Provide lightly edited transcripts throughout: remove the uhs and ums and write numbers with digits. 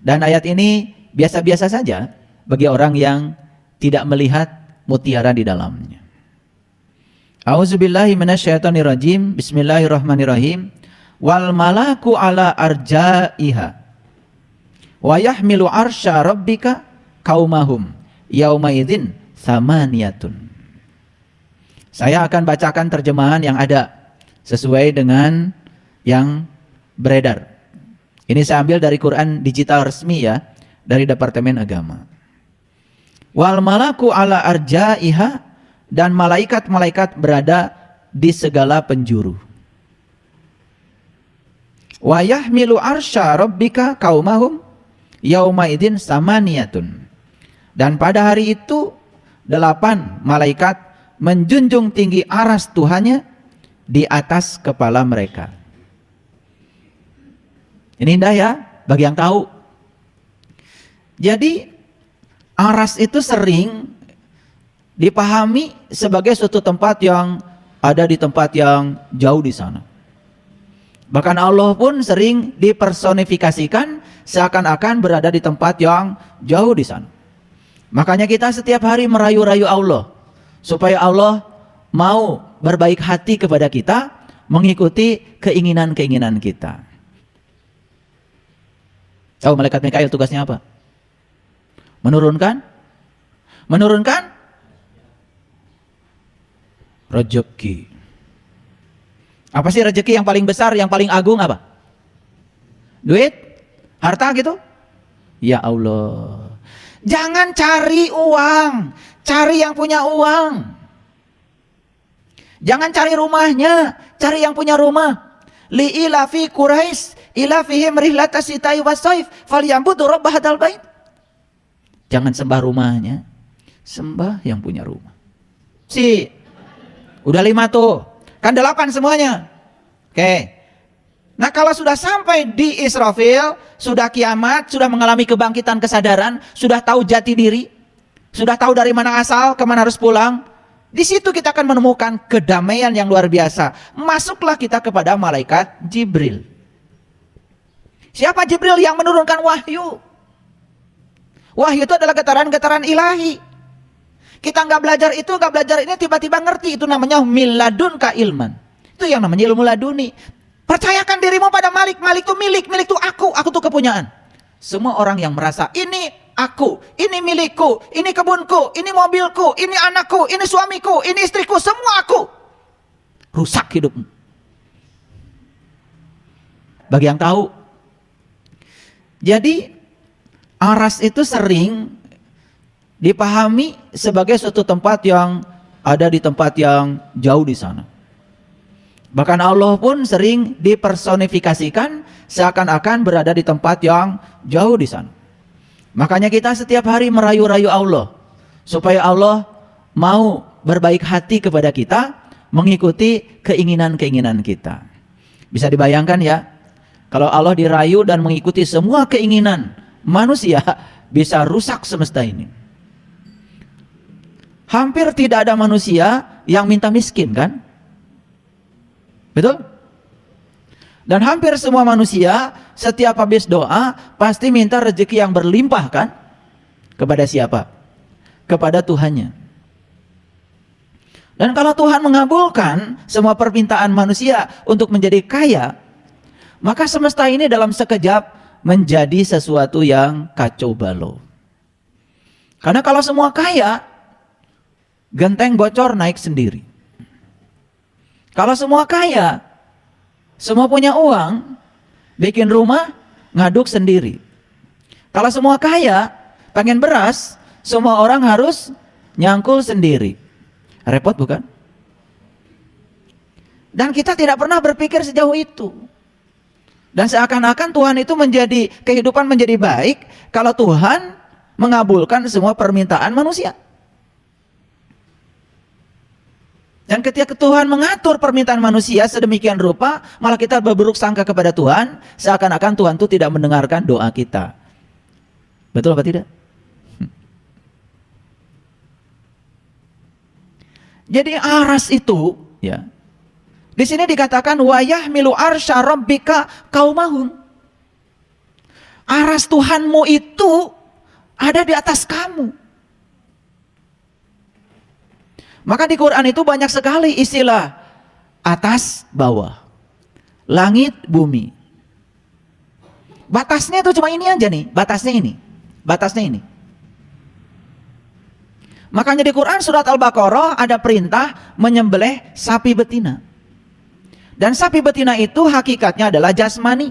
Dan ayat ini biasa-biasa saja bagi orang yang tidak melihat mutiara di dalamnya. A'udzubillahi minasyaitonirrajim. Bismillahirrahmanirrahim. Wal malaku ala arjaiha wa yahmilu arsya rabbika qaumahum yauma idzin tsamaniyatun. Saya akan bacakan terjemahan yang ada sesuai dengan yang beredar. Ini saya ambil dari Quran digital resmi ya, dari Departemen Agama. Wal malaku ala arjaiha, dan malaikat-malaikat berada di segala penjuru. Wa yahmilu arsya rabbika qaumahum yauma idzin tsamaniyatun. Dan pada hari itu 8 malaikat menjunjung tinggi aras Tuhannya di atas kepala mereka. Ini indah ya bagi yang tahu. Jadi aras itu sering dipahami sebagai suatu tempat yang ada di tempat yang jauh di sana. Bahkan Allah pun sering dipersonifikasikan seakan-akan berada di tempat yang jauh di sana. Makanya kita setiap hari merayu-rayu Allah supaya Allah mau berbaik hati kepada kita, mengikuti keinginan-keinginan kita. Tahu malaikat Mikail tugasnya apa? Menurunkan rezeki. Apa sih rezeki yang paling besar, yang paling agung apa? Duit? Harta gitu? Ya Allah. Jangan cari uang, cari yang punya uang. Jangan cari rumahnya, cari yang punya rumah. Li ilafi Quraisy ilafihim rihlatas sita'i wassaif falyambudu rabb hadzal bait. Jangan sembah rumahnya, sembah yang punya rumah. Udah 5 tuh, kan 8 semuanya. Oke. Nah kalau sudah sampai di Israfil, sudah kiamat, sudah mengalami kebangkitan kesadaran, sudah tahu jati diri, sudah tahu dari mana asal, kemana harus pulang, di situ kita akan menemukan kedamaian yang luar biasa. Masuklah kita kepada malaikat Jibril. Siapa Jibril? Yang menurunkan wahyu. Wahyu itu adalah getaran-getaran ilahi. Kita nggak belajar itu, nggak belajar ini, tiba-tiba ngerti. Itu namanya miladunka ilman. Itu yang namanya ilmu laduni. Percayakan dirimu pada Malik. Malik itu milik itu aku itu kepunyaan. Semua orang yang merasa ini aku, ini milikku, ini kebunku, ini mobilku, ini anakku, ini suamiku, ini istriku, semua aku. Rusak hidupmu. Bagi yang tahu. Jadi aras itu sering dipahami sebagai suatu tempat yang ada di tempat yang jauh di sana. Bahkan Allah pun sering dipersonifikasikan seakan-akan berada di tempat yang jauh di sana. Makanya kita setiap hari merayu-rayu Allah supaya Allah mau berbaik hati kepada kita, mengikuti keinginan-keinginan kita. Bisa dibayangkan ya, kalau Allah dirayu dan mengikuti semua keinginan manusia, bisa rusak semesta ini. Hampir tidak ada manusia yang minta miskin, kan? Betul? Dan hampir semua manusia setiap habis doa pasti minta rezeki yang berlimpah, kan? Kepada siapa? Kepada Tuhannya. Dan kalau Tuhan mengabulkan semua permintaan manusia untuk menjadi kaya, maka semesta ini dalam sekejap menjadi sesuatu yang kacau balau. Karena kalau semua kaya, genteng bocor naik sendiri. Kalau semua kaya, semua punya uang, bikin rumah, ngaduk sendiri. Kalau semua kaya, pengen beras, semua orang harus nyangkul sendiri. Repot bukan? Dan kita tidak pernah berpikir sejauh itu. Dan seakan-akan Tuhan itu kehidupan menjadi baik kalau Tuhan mengabulkan semua permintaan manusia. Dan ketika Tuhan mengatur permintaan manusia sedemikian rupa, malah kita berburuk sangka kepada Tuhan, seakan-akan Tuhan itu tidak mendengarkan doa kita. Betul apa tidak? Jadi aras itu, ya, di sini dikatakan wa yahmilu arsya rabbika qaumahum. Aras Tuhanmu itu ada di atas kamu. Maka di Quran itu banyak sekali istilah atas bawah, langit bumi. Batasnya itu cuma ini aja nih, batasnya ini. Batasnya ini. Makanya di Quran surat Al-Baqarah ada perintah menyembelih sapi betina. Dan sapi betina itu hakikatnya adalah jasmani.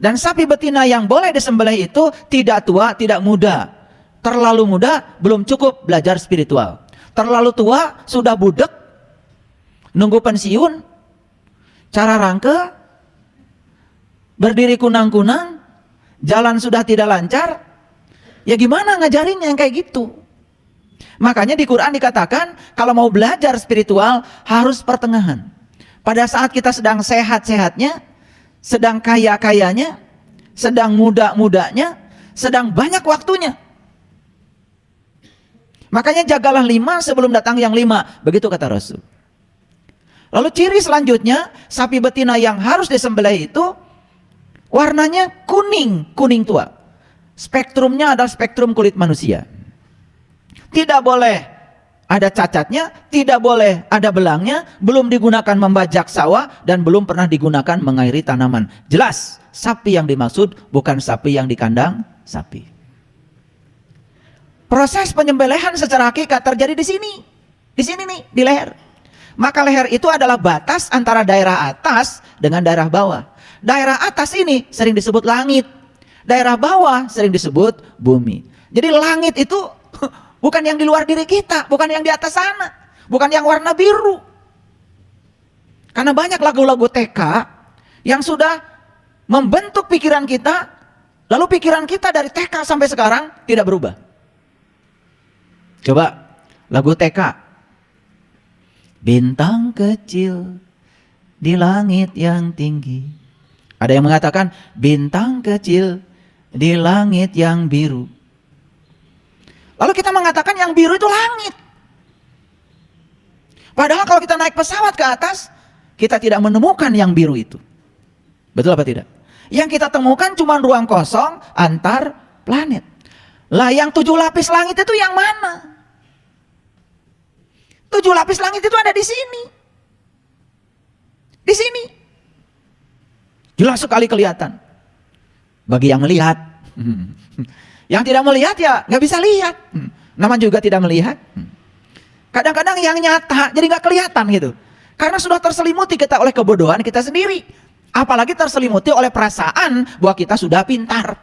Dan sapi betina yang boleh disembelih itu tidak tua, tidak muda. Terlalu muda, belum cukup belajar spiritual. Terlalu tua, sudah budek, nunggu pensiun, cara rangke, berdiri kunang-kunang, jalan sudah tidak lancar. Ya gimana ngajarinnya yang kayak gitu? Makanya di Quran dikatakan, kalau mau belajar spiritual, harus pertengahan. Pada saat kita sedang sehat-sehatnya, sedang kaya-kayanya, sedang muda-mudanya, sedang banyak waktunya. Makanya jagalah 5 sebelum datang yang 5. Begitu kata Rasul. Lalu ciri selanjutnya, sapi betina yang harus disembelih itu warnanya kuning, kuning tua. Spektrumnya adalah spektrum kulit manusia. Tidak boleh ada cacatnya, tidak boleh ada belangnya, belum digunakan membajak sawah, dan belum pernah digunakan mengairi tanaman. Jelas, sapi yang dimaksud bukan sapi yang di kandang sapi. Proses penyembelihan secara hakikat terjadi di sini. Di sini nih, di leher. Maka leher itu adalah batas antara daerah atas dengan daerah bawah. Daerah atas ini sering disebut langit. Daerah bawah sering disebut bumi. Jadi langit itu bukan yang di luar diri kita, bukan yang di atas sana, bukan yang warna biru. Karena banyak lagu-lagu TK yang sudah membentuk pikiran kita, lalu pikiran kita dari TK sampai sekarang tidak berubah. Coba lagu TK. Bintang kecil di langit yang tinggi. Ada yang mengatakan bintang kecil di langit yang biru. Lalu kita mengatakan yang biru itu langit. Padahal kalau kita naik pesawat ke atas, kita tidak menemukan yang biru itu. Betul apa tidak? Yang kita temukan cuma ruang kosong antar planet. Lah yang 7 lapis langit itu yang mana? 7 lapis langit itu ada di sini. Di sini. Jelas sekali kelihatan. Bagi yang melihat. Yang tidak melihat ya nggak bisa lihat. Namanya juga tidak melihat. Kadang-kadang yang nyata jadi nggak kelihatan gitu. Karena sudah terselimuti kita oleh kebodohan kita sendiri. Apalagi terselimuti oleh perasaan bahwa kita sudah pintar.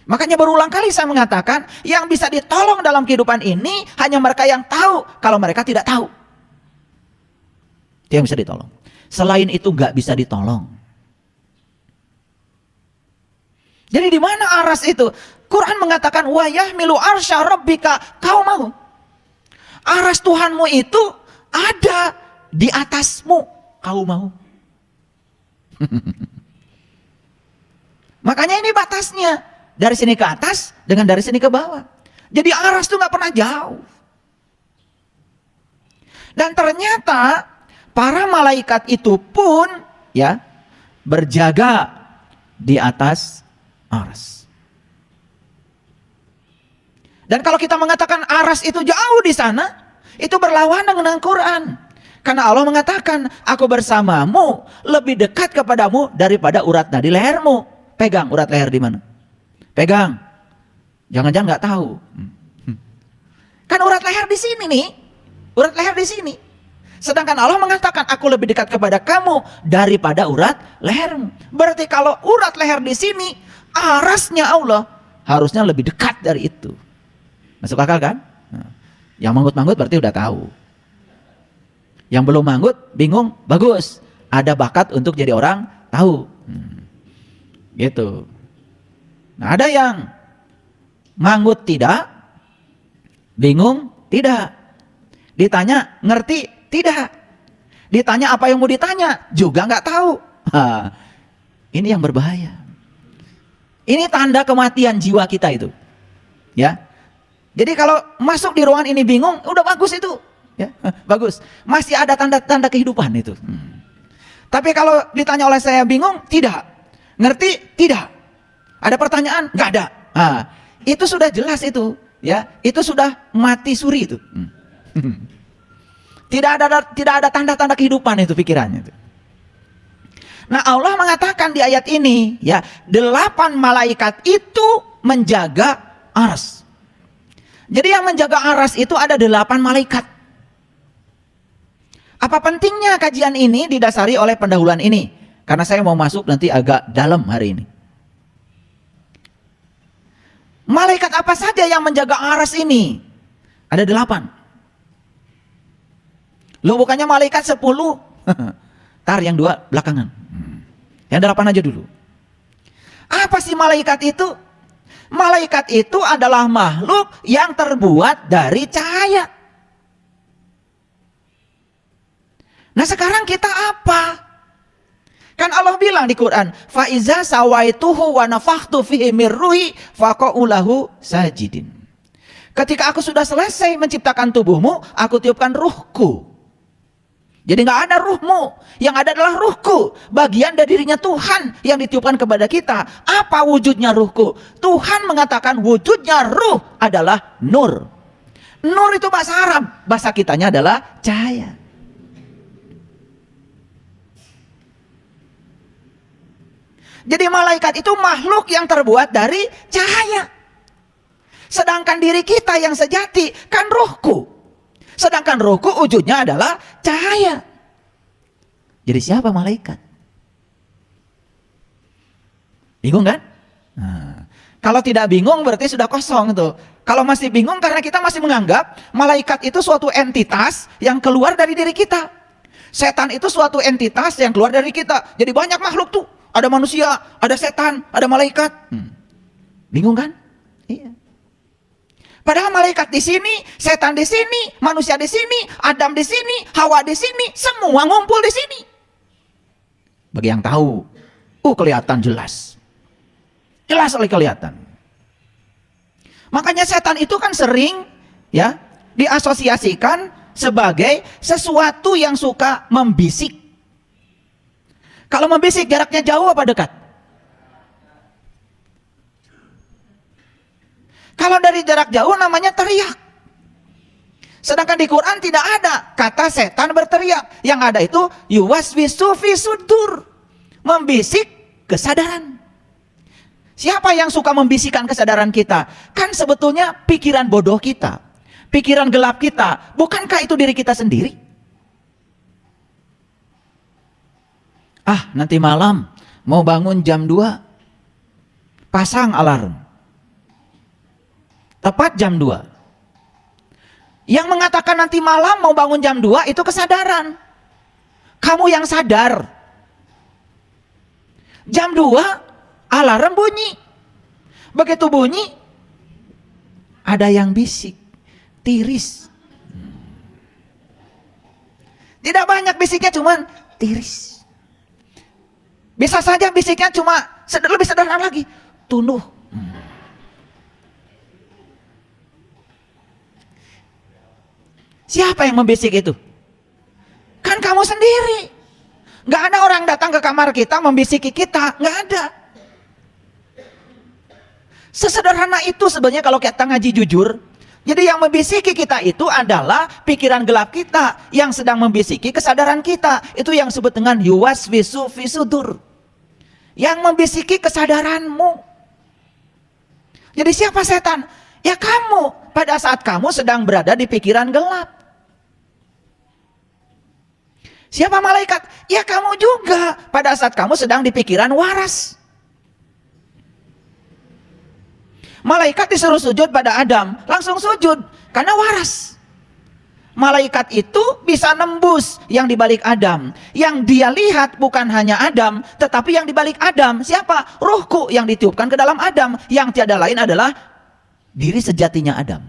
Makanya berulang kali saya mengatakan, yang bisa ditolong dalam kehidupan ini hanya mereka yang tahu. Kalau mereka tidak tahu, itu yang bisa ditolong. Selain itu nggak bisa ditolong. Jadi di mana aras itu? Quran mengatakan wa yahmilu arsya rabbika qaumahu. Aras Tuhanmu itu ada di atasmu, qaumahu. Makanya ini batasnya. Dari sini ke atas dengan dari sini ke bawah. Jadi aras itu nggak pernah jauh. Dan ternyata para malaikat itu pun ya berjaga di atas aras. Dan kalau kita mengatakan aras itu jauh di sana, itu berlawanan dengan Quran. Karena Allah mengatakan, aku bersamamu lebih dekat kepadamu daripada urat nadi lehermu. Pegang urat leher di mana? Pegang. Jangan-jangan nggak tahu. Kan urat leher di sini nih. Urat leher di sini. Sedangkan Allah mengatakan aku lebih dekat kepada kamu daripada urat lehermu. Berarti kalau urat leher di sini, arasnya Allah harusnya lebih dekat dari itu. Masuk akal kan? Nah, yang manggut-manggut berarti udah tahu. Yang belum manggut, bingung, bagus. Ada bakat untuk jadi orang tahu. Gitu. Nah, ada yang manggut tidak, bingung tidak, ditanya ngerti tidak, ditanya apa yang mau ditanya juga nggak tahu. Ini yang berbahaya. Ini tanda kematian jiwa kita itu, ya. Jadi kalau masuk di ruangan ini bingung, udah bagus itu, ya, bagus. Masih ada tanda-tanda kehidupan itu. Tapi kalau ditanya oleh saya bingung, tidak. Ngerti? Tidak. Ada pertanyaan? Nggak ada. Nah, itu sudah jelas itu, ya. Itu sudah mati suri itu. Tidak ada tanda-tanda kehidupan itu pikirannya itu. Nah, Allah mengatakan di ayat ini, ya, 8 malaikat itu menjaga aras. Jadi yang menjaga aras itu ada 8 malaikat. Apa pentingnya kajian ini didasari oleh pendahuluan ini? Karena saya mau masuk nanti agak dalam hari ini. Malaikat apa saja yang menjaga aras ini? Ada 8. Loh, bukannya malaikat 10? Tar yang 2 belakangan. Yang 8 aja dulu. Apa sih malaikat itu? Malaikat itu adalah makhluk yang terbuat dari cahaya. Nah, sekarang kita apa? Kan Allah bilang di Quran, fa iza sawaituhu wa nafakhtu fihi mir ruhi faqa'u lahu sajidin. Ketika aku sudah selesai menciptakan tubuhmu, aku tiupkan ruhku. Jadi nggak ada ruhmu, yang ada adalah ruhku, bagian dari dirinya Tuhan yang ditiupkan kepada kita. Apa wujudnya ruhku? Tuhan mengatakan wujudnya ruh adalah nur. Nur itu bahasa Arab, bahasa kitanya adalah cahaya. Jadi malaikat itu makhluk yang terbuat dari cahaya. Sedangkan diri kita yang sejati kan ruhku. Sedangkan ruhku wujudnya adalah cahaya. Jadi siapa malaikat? Bingung kan? Nah, kalau tidak bingung berarti sudah kosong tuh. Kalau masih bingung karena kita masih menganggap malaikat itu suatu entitas yang keluar dari diri kita. Setan itu suatu entitas yang keluar dari kita. Jadi banyak makhluk tuh. Ada manusia, ada setan, ada malaikat. Bingung kan? Iya. Padahal malaikat di sini, setan di sini, manusia di sini, Adam di sini, Hawa di sini, semua ngumpul di sini. Bagi yang tahu, kelihatan jelas. Jelas sekali kelihatan. Makanya setan itu kan sering ya diasosiasikan sebagai sesuatu yang suka membisik. Kalau membisik jaraknya jauh apa dekat? Kalau dari jarak jauh namanya teriak. Sedangkan di Quran tidak ada kata setan berteriak. Yang ada itu yuwaswisu fi sudur, membisik kesadaran. Siapa yang suka membisikkan kesadaran kita? Kan sebetulnya pikiran bodoh kita, pikiran gelap kita. Bukankah itu diri kita sendiri? Nanti malam mau bangun jam 2, pasang alarm. Tepat jam 2. Yang mengatakan nanti malam mau bangun jam 2 itu kesadaran. Kamu yang sadar. Jam 2 alarm bunyi. Begitu bunyi ada yang bisik, tiris. Tidak banyak bisiknya, cuman tiris. Bisa saja bisiknya cuma lebih sederhana lagi, tunduh. Siapa yang membisik itu? Kan kamu sendiri. Gak ada orang datang ke kamar kita membisiki kita, gak ada. Sesederhana itu sebenarnya kalau kita ngaji jujur. Jadi yang membisiki kita itu adalah pikiran gelap kita yang sedang membisiki kesadaran kita. Itu yang disebut dengan yuwaswisu fi sudur. Yang membisiki kesadaranmu. Jadi siapa setan? Ya kamu pada saat kamu sedang berada di pikiran gelap. Siapa malaikat? Ya kamu juga pada saat kamu sedang di pikiran waras. Malaikat disuruh sujud pada Adam, langsung sujud karena waras. Malaikat itu bisa nembus yang dibalik Adam. Yang dia lihat bukan hanya Adam, tetapi yang dibalik Adam siapa? Ruhku yang ditiupkan ke dalam Adam, yang tiada lain adalah diri sejatinya Adam.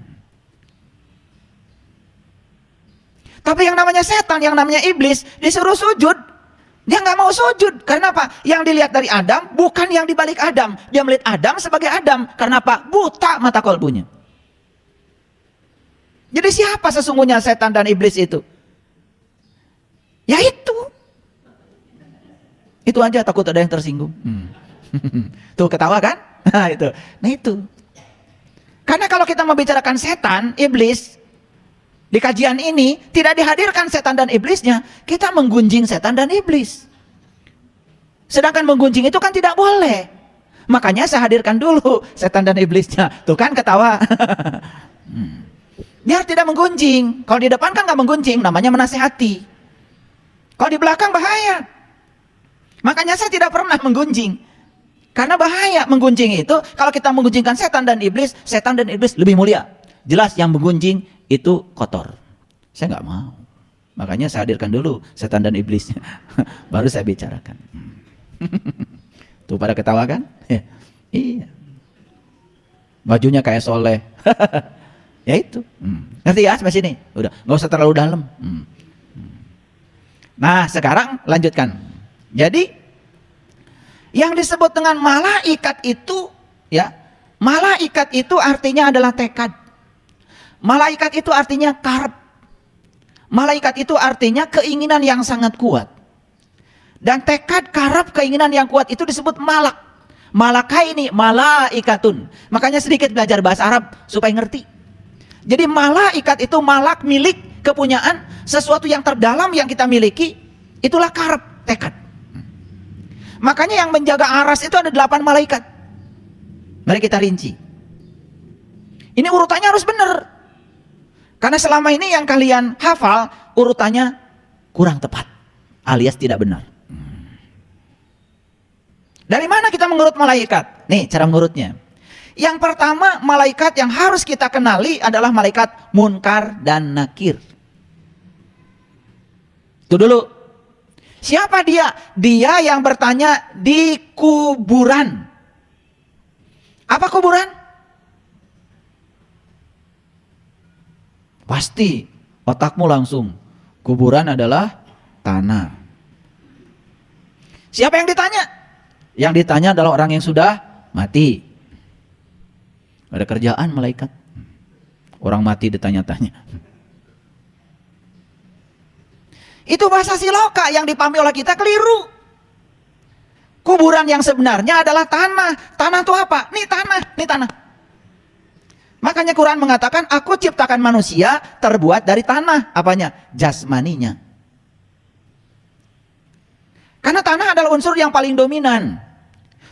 Tapi yang namanya setan, yang namanya iblis disuruh sujud, dia nggak mau sujud. Karena apa? Yang dilihat dari Adam bukan yang dibalik Adam. Dia melihat Adam sebagai Adam. Karena apa? Buta mata kolbunya. Jadi siapa sesungguhnya setan dan iblis itu? Ya itu. Itu aja takut ada yang tersinggung. Tuh ketawa kan? Nah itu. Nah itu. Karena kalau kita membicarakan setan, iblis, di kajian ini tidak dihadirkan setan dan iblisnya, kita menggunjing setan dan iblis. Sedangkan menggunjing itu kan tidak boleh. Makanya saya hadirkan dulu setan dan iblisnya. Tuh kan ketawa. Biar tidak menggunjing. Kalau di depan kan nggak menggunjing, namanya menasehati. Kalau di belakang bahaya. Makanya saya tidak pernah menggunjing. Karena bahaya menggunjing itu. Kalau kita menggunjingkan setan dan iblis lebih mulia. Jelas yang menggunjing itu kotor. Saya nggak mau. Makanya saya hadirkan dulu setan dan iblisnya. Baru saya bicarakan. Tuh pada ketawa kan? Iya. Bajunya kayak soleh. Ya itu. Ngerti ya sampai sini? Udah, nggak usah terlalu dalam. Nah sekarang lanjutkan. Jadi yang disebut dengan malaikat itu, ya, malaikat itu artinya adalah tekad. Malaikat itu artinya karep. Malaikat itu artinya keinginan yang sangat kuat. Dan tekad, karep, keinginan yang kuat itu disebut malak. Malakaini malaikatun. Makanya sedikit belajar bahasa Arab supaya ngerti. Jadi malaikat itu malak, milik, kepunyaan, sesuatu yang terdalam yang kita miliki, itulah karep, tekad. Makanya yang menjaga aras itu ada 8 malaikat. Mari kita rinci. Ini urutannya harus benar. Karena selama ini yang kalian hafal, urutannya kurang tepat, alias tidak benar. Dari mana kita mengurut malaikat? Nih cara mengurutnya. Yang pertama, malaikat yang harus kita kenali adalah malaikat Munkar dan Nakir. Itu dulu. Siapa dia? Dia yang bertanya di kuburan. Apa kuburan? Pasti otakmu langsung. Kuburan adalah tanah. Siapa yang ditanya? Yang ditanya adalah orang yang sudah mati. Ada kerjaan malaikat. Orang mati ditanya-tanya. Itu bahasa siloka yang dipahami oleh kita keliru. Kuburan yang sebenarnya adalah tanah. Tanah itu apa? Nih tanah, nih tanah. Makanya Quran mengatakan, aku ciptakan manusia terbuat dari tanah. Apanya? Jasmaninya. Karena tanah adalah unsur yang paling dominan.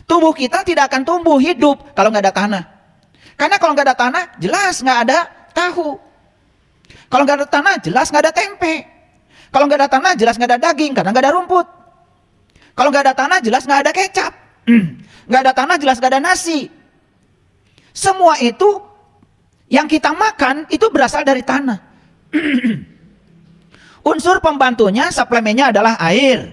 Tubuh kita tidak akan tumbuh hidup kalau nggak ada tanah. Karena kalau nggak ada tanah, jelas nggak ada tahu. Kalau nggak ada tanah, jelas nggak ada tempe. Kalau nggak ada tanah, jelas nggak ada daging karena nggak ada rumput. Kalau nggak ada tanah, jelas nggak ada kecap. Nggak ada tanah, jelas nggak ada nasi. Semua itu yang kita makan itu berasal dari tanah. Unsur pembantunya, suplemennya adalah air,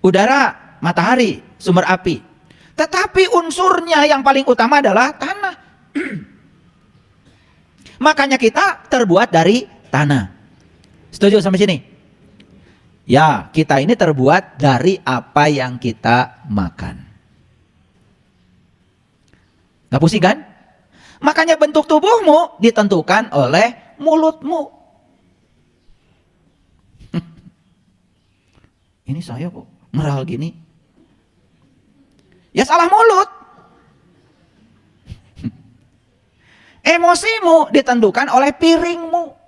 udara, matahari, sumber api. Tetapi unsurnya yang paling utama adalah tanah. Makanya kita terbuat dari tanah. Setuju sampai sini? Ya, kita ini terbuat dari apa yang kita makan. Gak pusing kan? Makanya bentuk tubuhmu ditentukan oleh mulutmu. Ini saya kok meral gini. Ya salah mulut. Emosimu ditentukan oleh piringmu.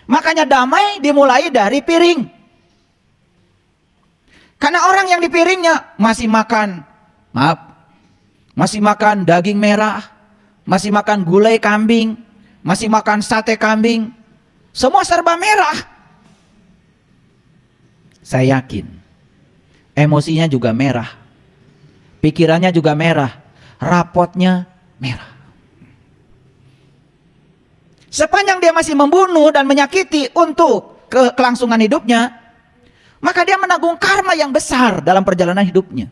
Makanya damai dimulai dari piring. Karena orang yang di piringnya masih makan, masih makan daging merah, masih makan gulai kambing, masih makan sate kambing, semua serba merah. Saya yakin emosinya juga merah, pikirannya juga merah, rapotnya merah. Sepanjang dia masih membunuh dan menyakiti untuk kelangsungan hidupnya, maka dia menanggung karma yang besar dalam perjalanan hidupnya.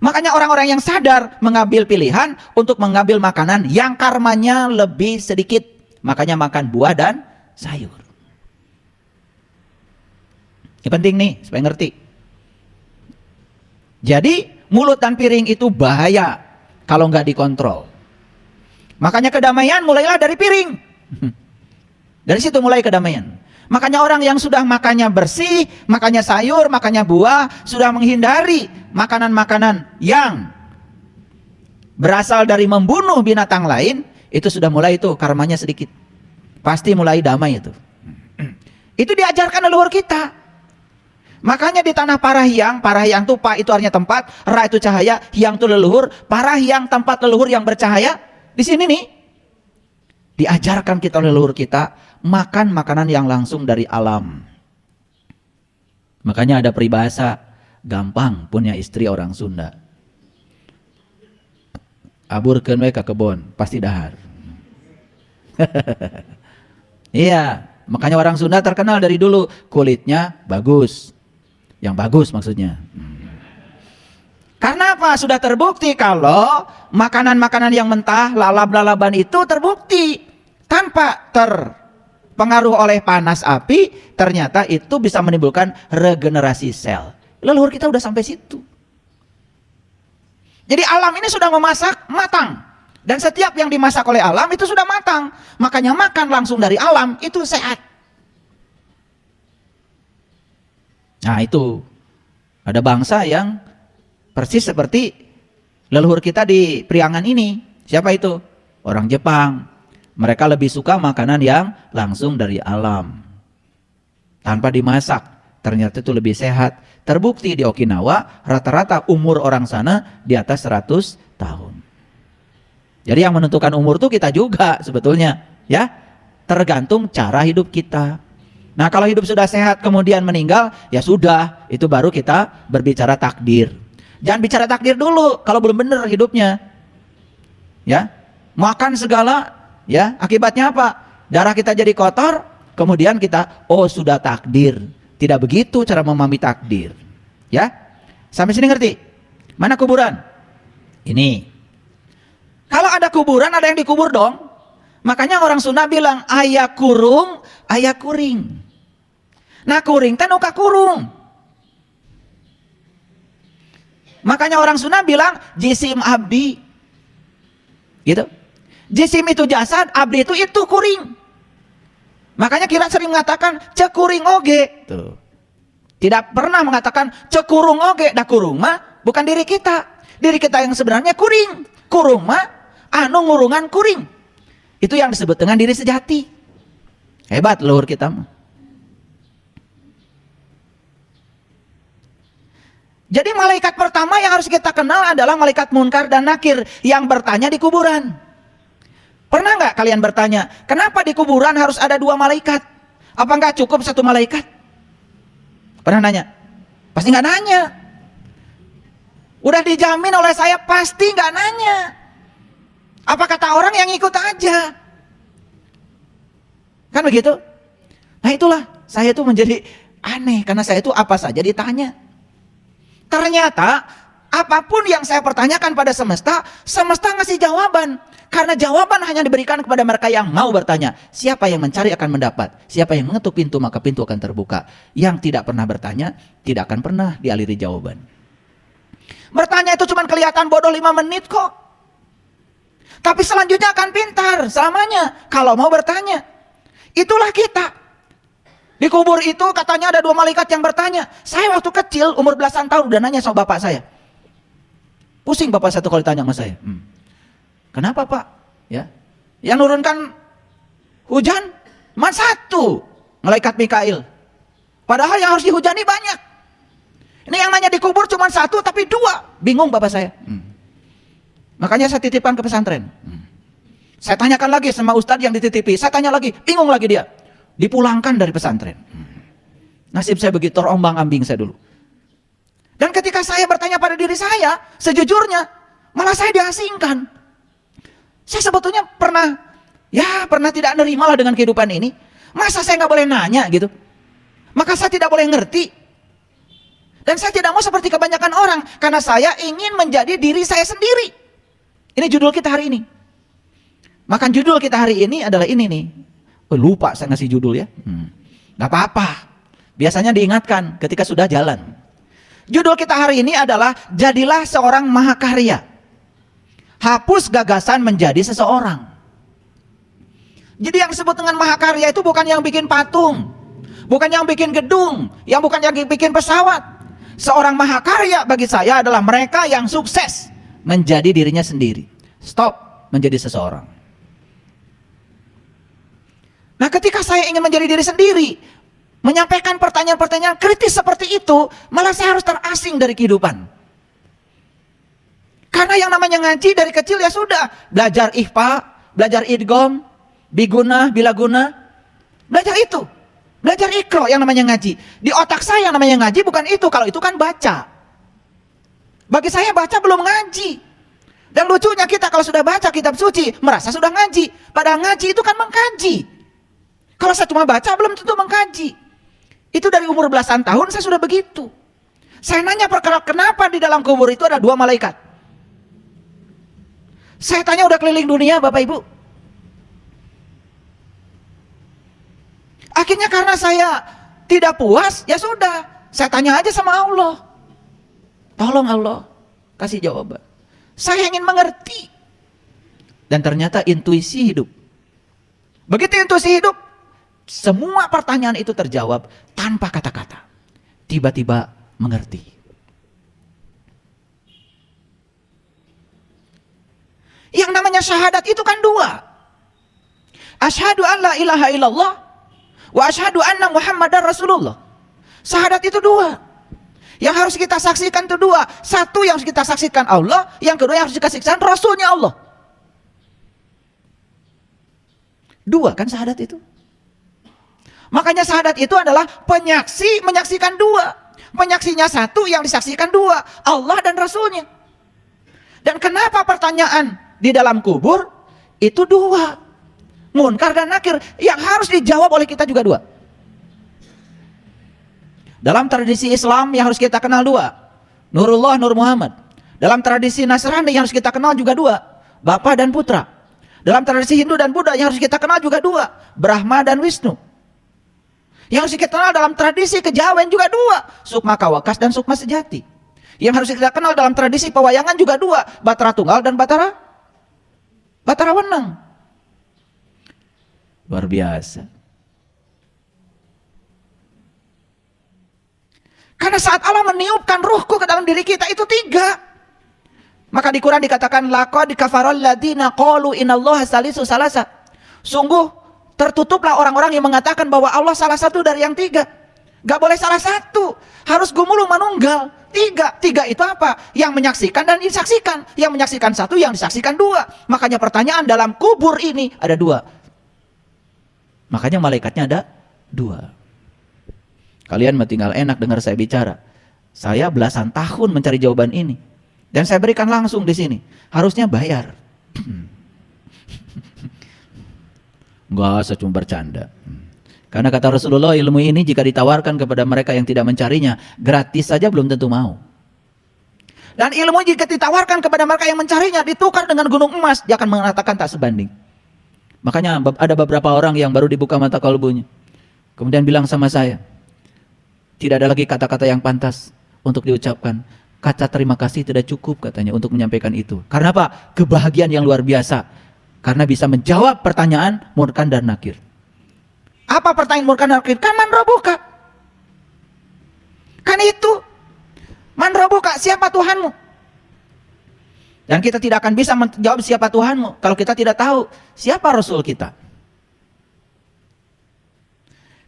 Makanya orang-orang yang sadar mengambil pilihan untuk mengambil makanan yang karmanya lebih sedikit. Makanya makan buah dan sayur. Ini penting nih supaya ngerti. Jadi mulut dan piring itu bahaya kalau nggak dikontrol. Makanya kedamaian mulailah dari piring. Dari situ mulai kedamaian. Makanya orang yang sudah makannya bersih, makannya sayur, makannya buah, sudah menghindari makanan-makanan yang berasal dari membunuh binatang lain, itu sudah mulai itu karmanya sedikit. Pasti mulai damai itu. Itu diajarkan leluhur kita. Makanya di tanah Parahyang itu pa itu artinya tempat, ra itu cahaya, hyang itu leluhur, Parahyang tempat leluhur yang bercahaya. Di sini nih diajarkan kita leluhur kita makan makanan yang langsung dari alam. Makanya ada peribahasa, gampang punya istri orang Sunda. Aburkeun we ka kebon, pasti dahar. Iya, makanya orang Sunda terkenal dari dulu kulitnya bagus. Yang bagus maksudnya. Karena apa? Sudah terbukti kalau makanan-makanan yang mentah, lalap-lalapan itu terbukti tanpa terpengaruh oleh panas api, ternyata itu bisa menimbulkan regenerasi sel. Leluhur kita udah sampai situ. Jadi alam ini sudah memasak matang. Dan setiap yang dimasak oleh alam itu sudah matang. Makanya makan langsung dari alam itu sehat. Nah itu, ada bangsa yang persis seperti leluhur kita di Priangan ini. Siapa itu? Orang Jepang. Mereka lebih suka makanan yang langsung dari alam. Tanpa dimasak. Ternyata itu lebih sehat. Terbukti di Okinawa, rata-rata umur orang sana di atas 100 tahun. Jadi yang menentukan umur itu kita juga sebetulnya. Ya, tergantung cara hidup kita. Nah kalau hidup sudah sehat kemudian meninggal, ya sudah, itu baru kita berbicara takdir. Jangan bicara takdir dulu kalau belum benar hidupnya. Ya, makan segala, ya akibatnya apa? Darah kita jadi kotor, kemudian kita, oh sudah takdir. Tidak begitu cara memahami takdir. Ya, sampai sini ngerti? Mana kuburan? Ini. Kalau ada kuburan, ada yang dikubur dong. Makanya orang Sunda bilang, aya kurung, aya kuring. Nah kuring teh nuka kurung. Makanya orang Sunda bilang jisim abdi. Gitu. Jisim itu jasad, abdi itu kuring. Makanya kita sering mengatakan cekuring oge. Tuh. Tidak pernah mengatakan cekurung oge. Dah kurung mah bukan diri kita. Diri kita yang sebenarnya kuring. Kurung mah anu ngurungan kuring. Itu yang disebut dengan diri sejati. Hebat leluhur kita mah. Jadi malaikat pertama yang harus kita kenal adalah malaikat Munkar dan Nakir yang bertanya di kuburan. Pernah nggak kalian bertanya, kenapa di kuburan harus ada 2 malaikat? Apa nggak cukup 1 malaikat? Pernah nanya? Pasti nggak nanya. Udah dijamin oleh saya pasti nggak nanya. Apa kata orang yang ikut aja? Kan begitu? Nah itulah, saya itu menjadi aneh karena saya itu apa saja ditanya. Ternyata apapun yang saya pertanyakan pada semesta, semesta ngasih jawaban. Karena jawaban hanya diberikan kepada mereka yang mau bertanya. Siapa yang mencari akan mendapat. Siapa yang mengetuk pintu maka pintu akan terbuka. Yang tidak pernah bertanya tidak akan pernah dialiri jawaban. Bertanya itu cuma kelihatan bodoh 5 menit kok. Tapi selanjutnya akan pintar selamanya kalau mau bertanya. Itulah kita. Di kubur itu katanya ada 2 malaikat yang bertanya. Saya waktu kecil umur belasan tahun udah nanya sama bapak saya. Pusing bapak satu kali tanya sama saya. Kenapa pak? Ya, yang nurunkan hujan cuma 1, malaikat Mikail. Padahal yang harus dihujani banyak. Ini yang nanya di kubur cuma 1 tapi 2. Bingung bapak saya. Makanya saya titipkan ke pesantren. Saya tanyakan lagi sama ustadz yang dititipi. Saya tanya lagi, bingung lagi dia. Dipulangkan dari pesantren. Nasib saya begitu terombang-ambing saya dulu. Dan ketika saya bertanya pada diri saya, sejujurnya malah saya diasingkan. Saya sebetulnya pernah tidak nerima lah dengan kehidupan ini. Masa saya nggak boleh nanya gitu? Maka saya tidak boleh ngerti. Dan saya tidak mau seperti kebanyakan orang, karena saya ingin menjadi diri saya sendiri. Ini judul kita hari ini. Maka judul kita hari ini adalah ini nih. Lupa saya ngasih judul ya. Gak apa-apa. Biasanya diingatkan ketika sudah jalan. Judul kita hari ini adalah jadilah seorang mahakarya. Hapus gagasan menjadi seseorang. Jadi yang disebut dengan mahakarya itu bukan yang bikin patung. bukan yang bikin gedung, yang bukan yang bikin pesawat. Seorang mahakarya bagi saya adalah mereka yang sukses menjadi dirinya sendiri. Stop menjadi seseorang. Nah, ketika saya ingin menjadi diri sendiri, menyampaikan pertanyaan-pertanyaan kritis seperti itu, malah saya harus terasing dari kehidupan. Karena yang namanya ngaji dari kecil ya sudah, belajar ihfa, belajar idgham, biguna, bilaguna, belajar itu. Belajar ikro yang namanya ngaji. Di otak saya yang namanya ngaji bukan itu, kalau itu kan baca. Bagi saya baca belum ngaji. Dan lucunya kita kalau sudah baca kitab suci, merasa sudah ngaji. Padahal ngaji itu kan mengkaji. Kalau saya cuma baca belum tentu mengkaji. Itu dari umur belasan tahun saya sudah begitu. Saya nanya perkara kenapa di dalam kubur itu ada 2 malaikat. Saya tanya udah keliling dunia Bapak Ibu. Akhirnya karena saya tidak puas, ya sudah. Saya tanya aja sama Allah. Tolong Allah, kasih jawaban. Saya ingin mengerti. Dan ternyata intuisi hidup. Begitu intuisi hidup, semua pertanyaan itu terjawab tanpa kata-kata. Tiba-tiba mengerti. Yang namanya syahadat itu kan 2. Asyhadu an la ilaha illallah wa asyhadu anna Muhammadar Rasulullah. Syahadat itu 2. Yang harus kita saksikan itu 2. Satu yang harus kita saksikan Allah, yang kedua yang harus kita saksikan Rasulnya Allah. 2 kan syahadat itu. Makanya syahadat itu adalah penyaksi menyaksikan 2. Penyaksinya 1, yang disaksikan 2, Allah dan Rasulnya. Dan kenapa pertanyaan di dalam kubur itu 2? Munkar dan nakir yang harus dijawab oleh kita juga 2. Dalam tradisi Islam yang harus kita kenal 2, Nurullah, Nur Muhammad. Dalam tradisi Nasrani yang harus kita kenal juga 2, Bapa dan Putra. Dalam tradisi Hindu dan Buddha yang harus kita kenal juga 2, Brahma dan Wisnu. Yang harus kita kenal dalam tradisi kejawen juga 2, Sukma Kawakas dan Sukma Sejati. Yang harus kita kenal dalam tradisi pewayangan juga 2, Batara Tunggal dan Batara Wenang. Luar biasa. Karena saat Allah meniupkan ruhku ke dalam diri kita itu 3. Maka di Quran dikatakan laqad kafaral ladzina qalu innallaha salisu salasa. Sungguh tertutuplah orang-orang yang mengatakan bahwa Allah salah satu dari yang 3. Gak boleh salah satu, harus gumulung manunggal. 3 itu apa? Yang menyaksikan dan disaksikan. Yang menyaksikan 1, yang disaksikan 2. Makanya pertanyaan dalam kubur ini ada 2. Makanya malaikatnya ada 2. Kalian mah tinggal enak dengar saya bicara. Saya belasan tahun mencari jawaban ini. Dan saya berikan langsung di sini. Harusnya bayar. Enggak, saya cuma bercanda. Karena kata Rasulullah, ilmu ini jika ditawarkan kepada mereka yang tidak mencarinya, gratis saja belum tentu mau. Dan ilmu jika ditawarkan kepada mereka yang mencarinya, ditukar dengan gunung emas, dia akan mengatakan tak sebanding. Makanya ada beberapa orang yang baru dibuka mata kalbunya. Kemudian bilang sama saya, tidak ada lagi kata-kata yang pantas untuk diucapkan. Kata terima kasih tidak cukup katanya untuk menyampaikan itu. Karena apa? Kebahagiaan yang luar biasa. Karena bisa menjawab pertanyaan munkar dan nakir. Apa pertanyaan munkar dan nakir? Kan man rabbuka. Kan itu. Man rabbuka, siapa Tuhanmu? Dan kita tidak akan bisa menjawab siapa Tuhanmu kalau kita tidak tahu siapa Rasul kita.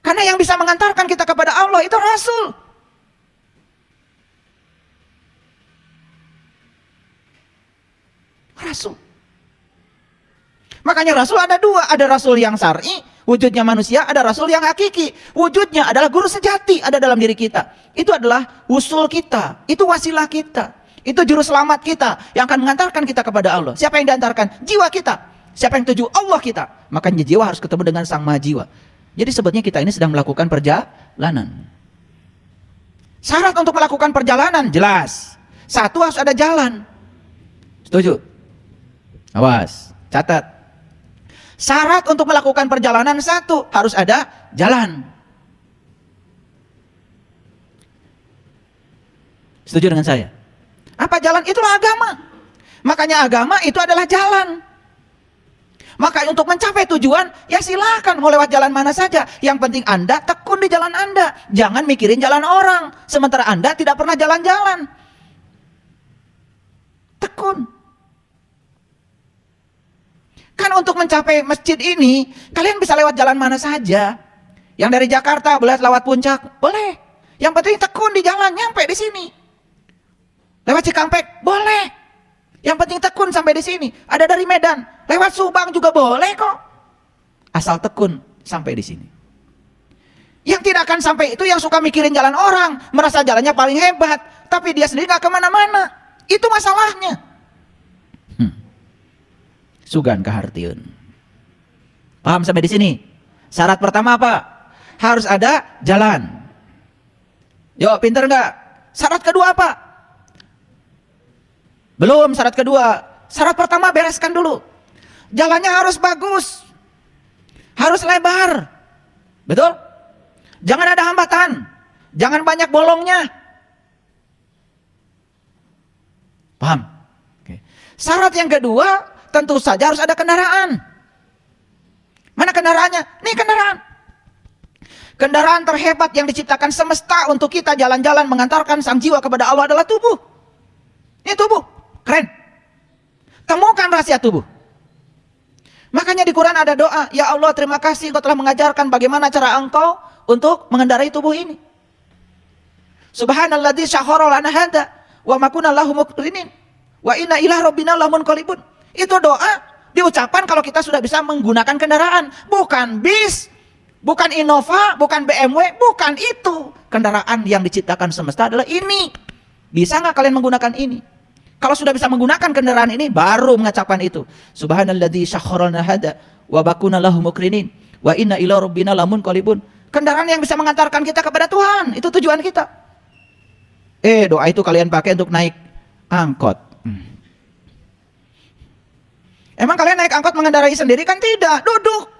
Karena yang bisa mengantarkan kita kepada Allah itu Rasul. Rasul. Makanya Rasul ada 2, ada Rasul yang syar'i, wujudnya manusia, ada Rasul yang hakiki, wujudnya adalah guru sejati, ada dalam diri kita. Itu adalah usul kita, itu wasilah kita, itu juru selamat kita yang akan mengantarkan kita kepada Allah. Siapa yang diantarkan? Jiwa kita. Siapa yang tuju? Allah kita. Makanya jiwa harus ketemu dengan sang maha jiwa. Jadi sebetulnya kita ini sedang melakukan perjalanan. Syarat untuk melakukan perjalanan jelas. 1, harus ada jalan. Setuju? Awas, catat. Syarat untuk melakukan perjalanan 1, harus ada jalan. Setuju dengan saya? Apa jalan? Itulah agama. Makanya agama itu adalah jalan. Maka untuk mencapai tujuan, ya silakan mau lewat jalan mana saja. Yang penting Anda tekun di jalan Anda. Jangan mikirin jalan orang. Sementara Anda tidak pernah jalan-jalan. Tekun. Kan untuk mencapai masjid ini, kalian bisa lewat jalan mana saja. Yang dari Jakarta boleh lewat Puncak, boleh. Yang penting tekun di jalan, nyampe di sini. Lewat Cikampek, boleh. Yang penting tekun sampai di sini. Ada dari Medan, lewat Subang juga boleh kok. Asal tekun sampai di sini. Yang tidak akan sampai itu yang suka mikirin jalan orang, merasa jalannya paling hebat, tapi dia sendiri nggak kemana-mana. Itu masalahnya. Sugan kahartiun. Paham sampai di sini? Syarat pertama apa? Harus ada jalan. Yuk, pinter nggak? Syarat kedua apa? Belum syarat kedua. Syarat pertama bereskan dulu. Jalannya harus bagus. Harus lebar. Betul? Jangan ada hambatan. Jangan banyak bolongnya. Paham? Oke. Syarat yang kedua, tentu saja harus ada kendaraan. Mana kendaraannya? Nih kendaraan. Kendaraan terhebat yang diciptakan semesta untuk kita jalan-jalan mengantarkan sang jiwa kepada Allah adalah tubuh. Ini tubuh. Keren. Temukan rahasia tubuh. Makanya di Quran ada doa, ya Allah terima kasih Engkau telah mengajarkan bagaimana cara Engkau untuk mengendarai tubuh ini. Subhanalladzi syahhara lana hadza wa ma kunna lahu muqrinin wa inna ila rabbina lamunqalibun. Itu doa diucapkan kalau kita sudah bisa menggunakan kendaraan, bukan bis, bukan Innova, bukan BMW, bukan itu. Kendaraan yang diciptakan semesta adalah ini. Bisa nggak kalian menggunakan ini? Kalau sudah bisa menggunakan kendaraan ini, baru mengucapkan itu. Subhanalladzi syahhara lana hadza wa ma kunna lahu muqrinin wa inna ila rabbina lamunqalibun. Kendaraan yang bisa mengantarkan kita kepada Tuhan, itu tujuan kita. Doa itu kalian pakai untuk naik angkot. Emang kalian naik angkot mengendarai sendiri kan? Tidak, duduk.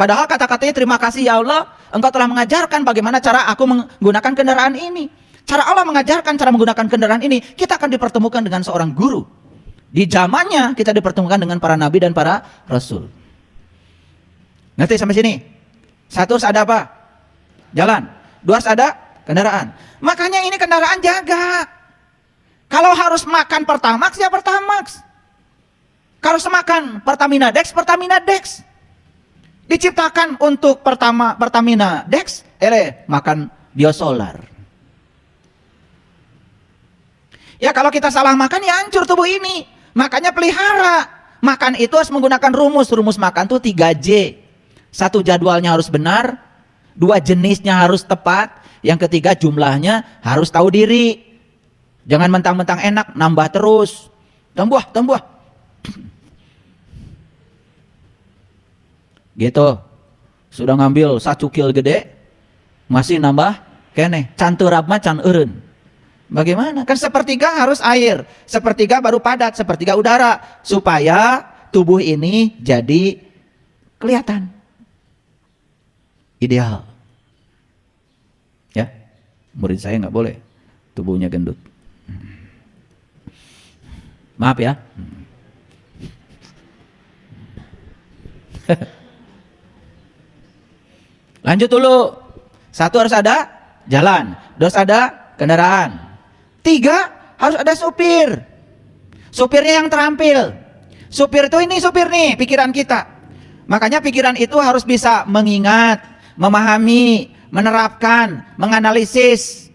Padahal kata-katanya terima kasih ya Allah, Engkau telah mengajarkan bagaimana cara aku menggunakan kendaraan ini. Cara Allah mengajarkan cara menggunakan kendaraan ini, kita akan dipertemukan dengan seorang guru. Di zamannya kita dipertemukan dengan para nabi dan para rasul. Ngerti sampai sini? Satu harus ada apa? Jalan. Dua harus ada kendaraan. Makanya ini kendaraan jaga. Kalau harus makan Pertamax ya Pertamax. Kalau semakan Pertamina Dex, Pertamina Dex. Diciptakan untuk Pertamina Dex, makan biosolar. Ya kalau kita salah makan ya hancur tubuh ini. Makanya pelihara. Makan itu harus menggunakan rumus. Rumus makan tuh 3J. Satu, jadwalnya harus benar. Dua, jenisnya harus tepat. Yang ketiga, jumlahnya harus tahu diri. Jangan mentang-mentang enak, nambah terus. Tambah. Gitu. Sudah ngambil 1 kil gede, masih nambah kene. Can teurap mah can eureun. Bagaimana? Kan sepertiga harus air, sepertiga baru padat, sepertiga udara, supaya tubuh ini jadi kelihatan ideal. Ya, murid saya nggak boleh tubuhnya gendut. Maaf ya. Lanjut dulu. Satu harus ada jalan, dua harus ada kendaraan. 3 harus ada supir. Supirnya yang terampil. Supir itu ini supir nih, pikiran kita. Makanya pikiran itu harus bisa mengingat, memahami, menerapkan, menganalisis,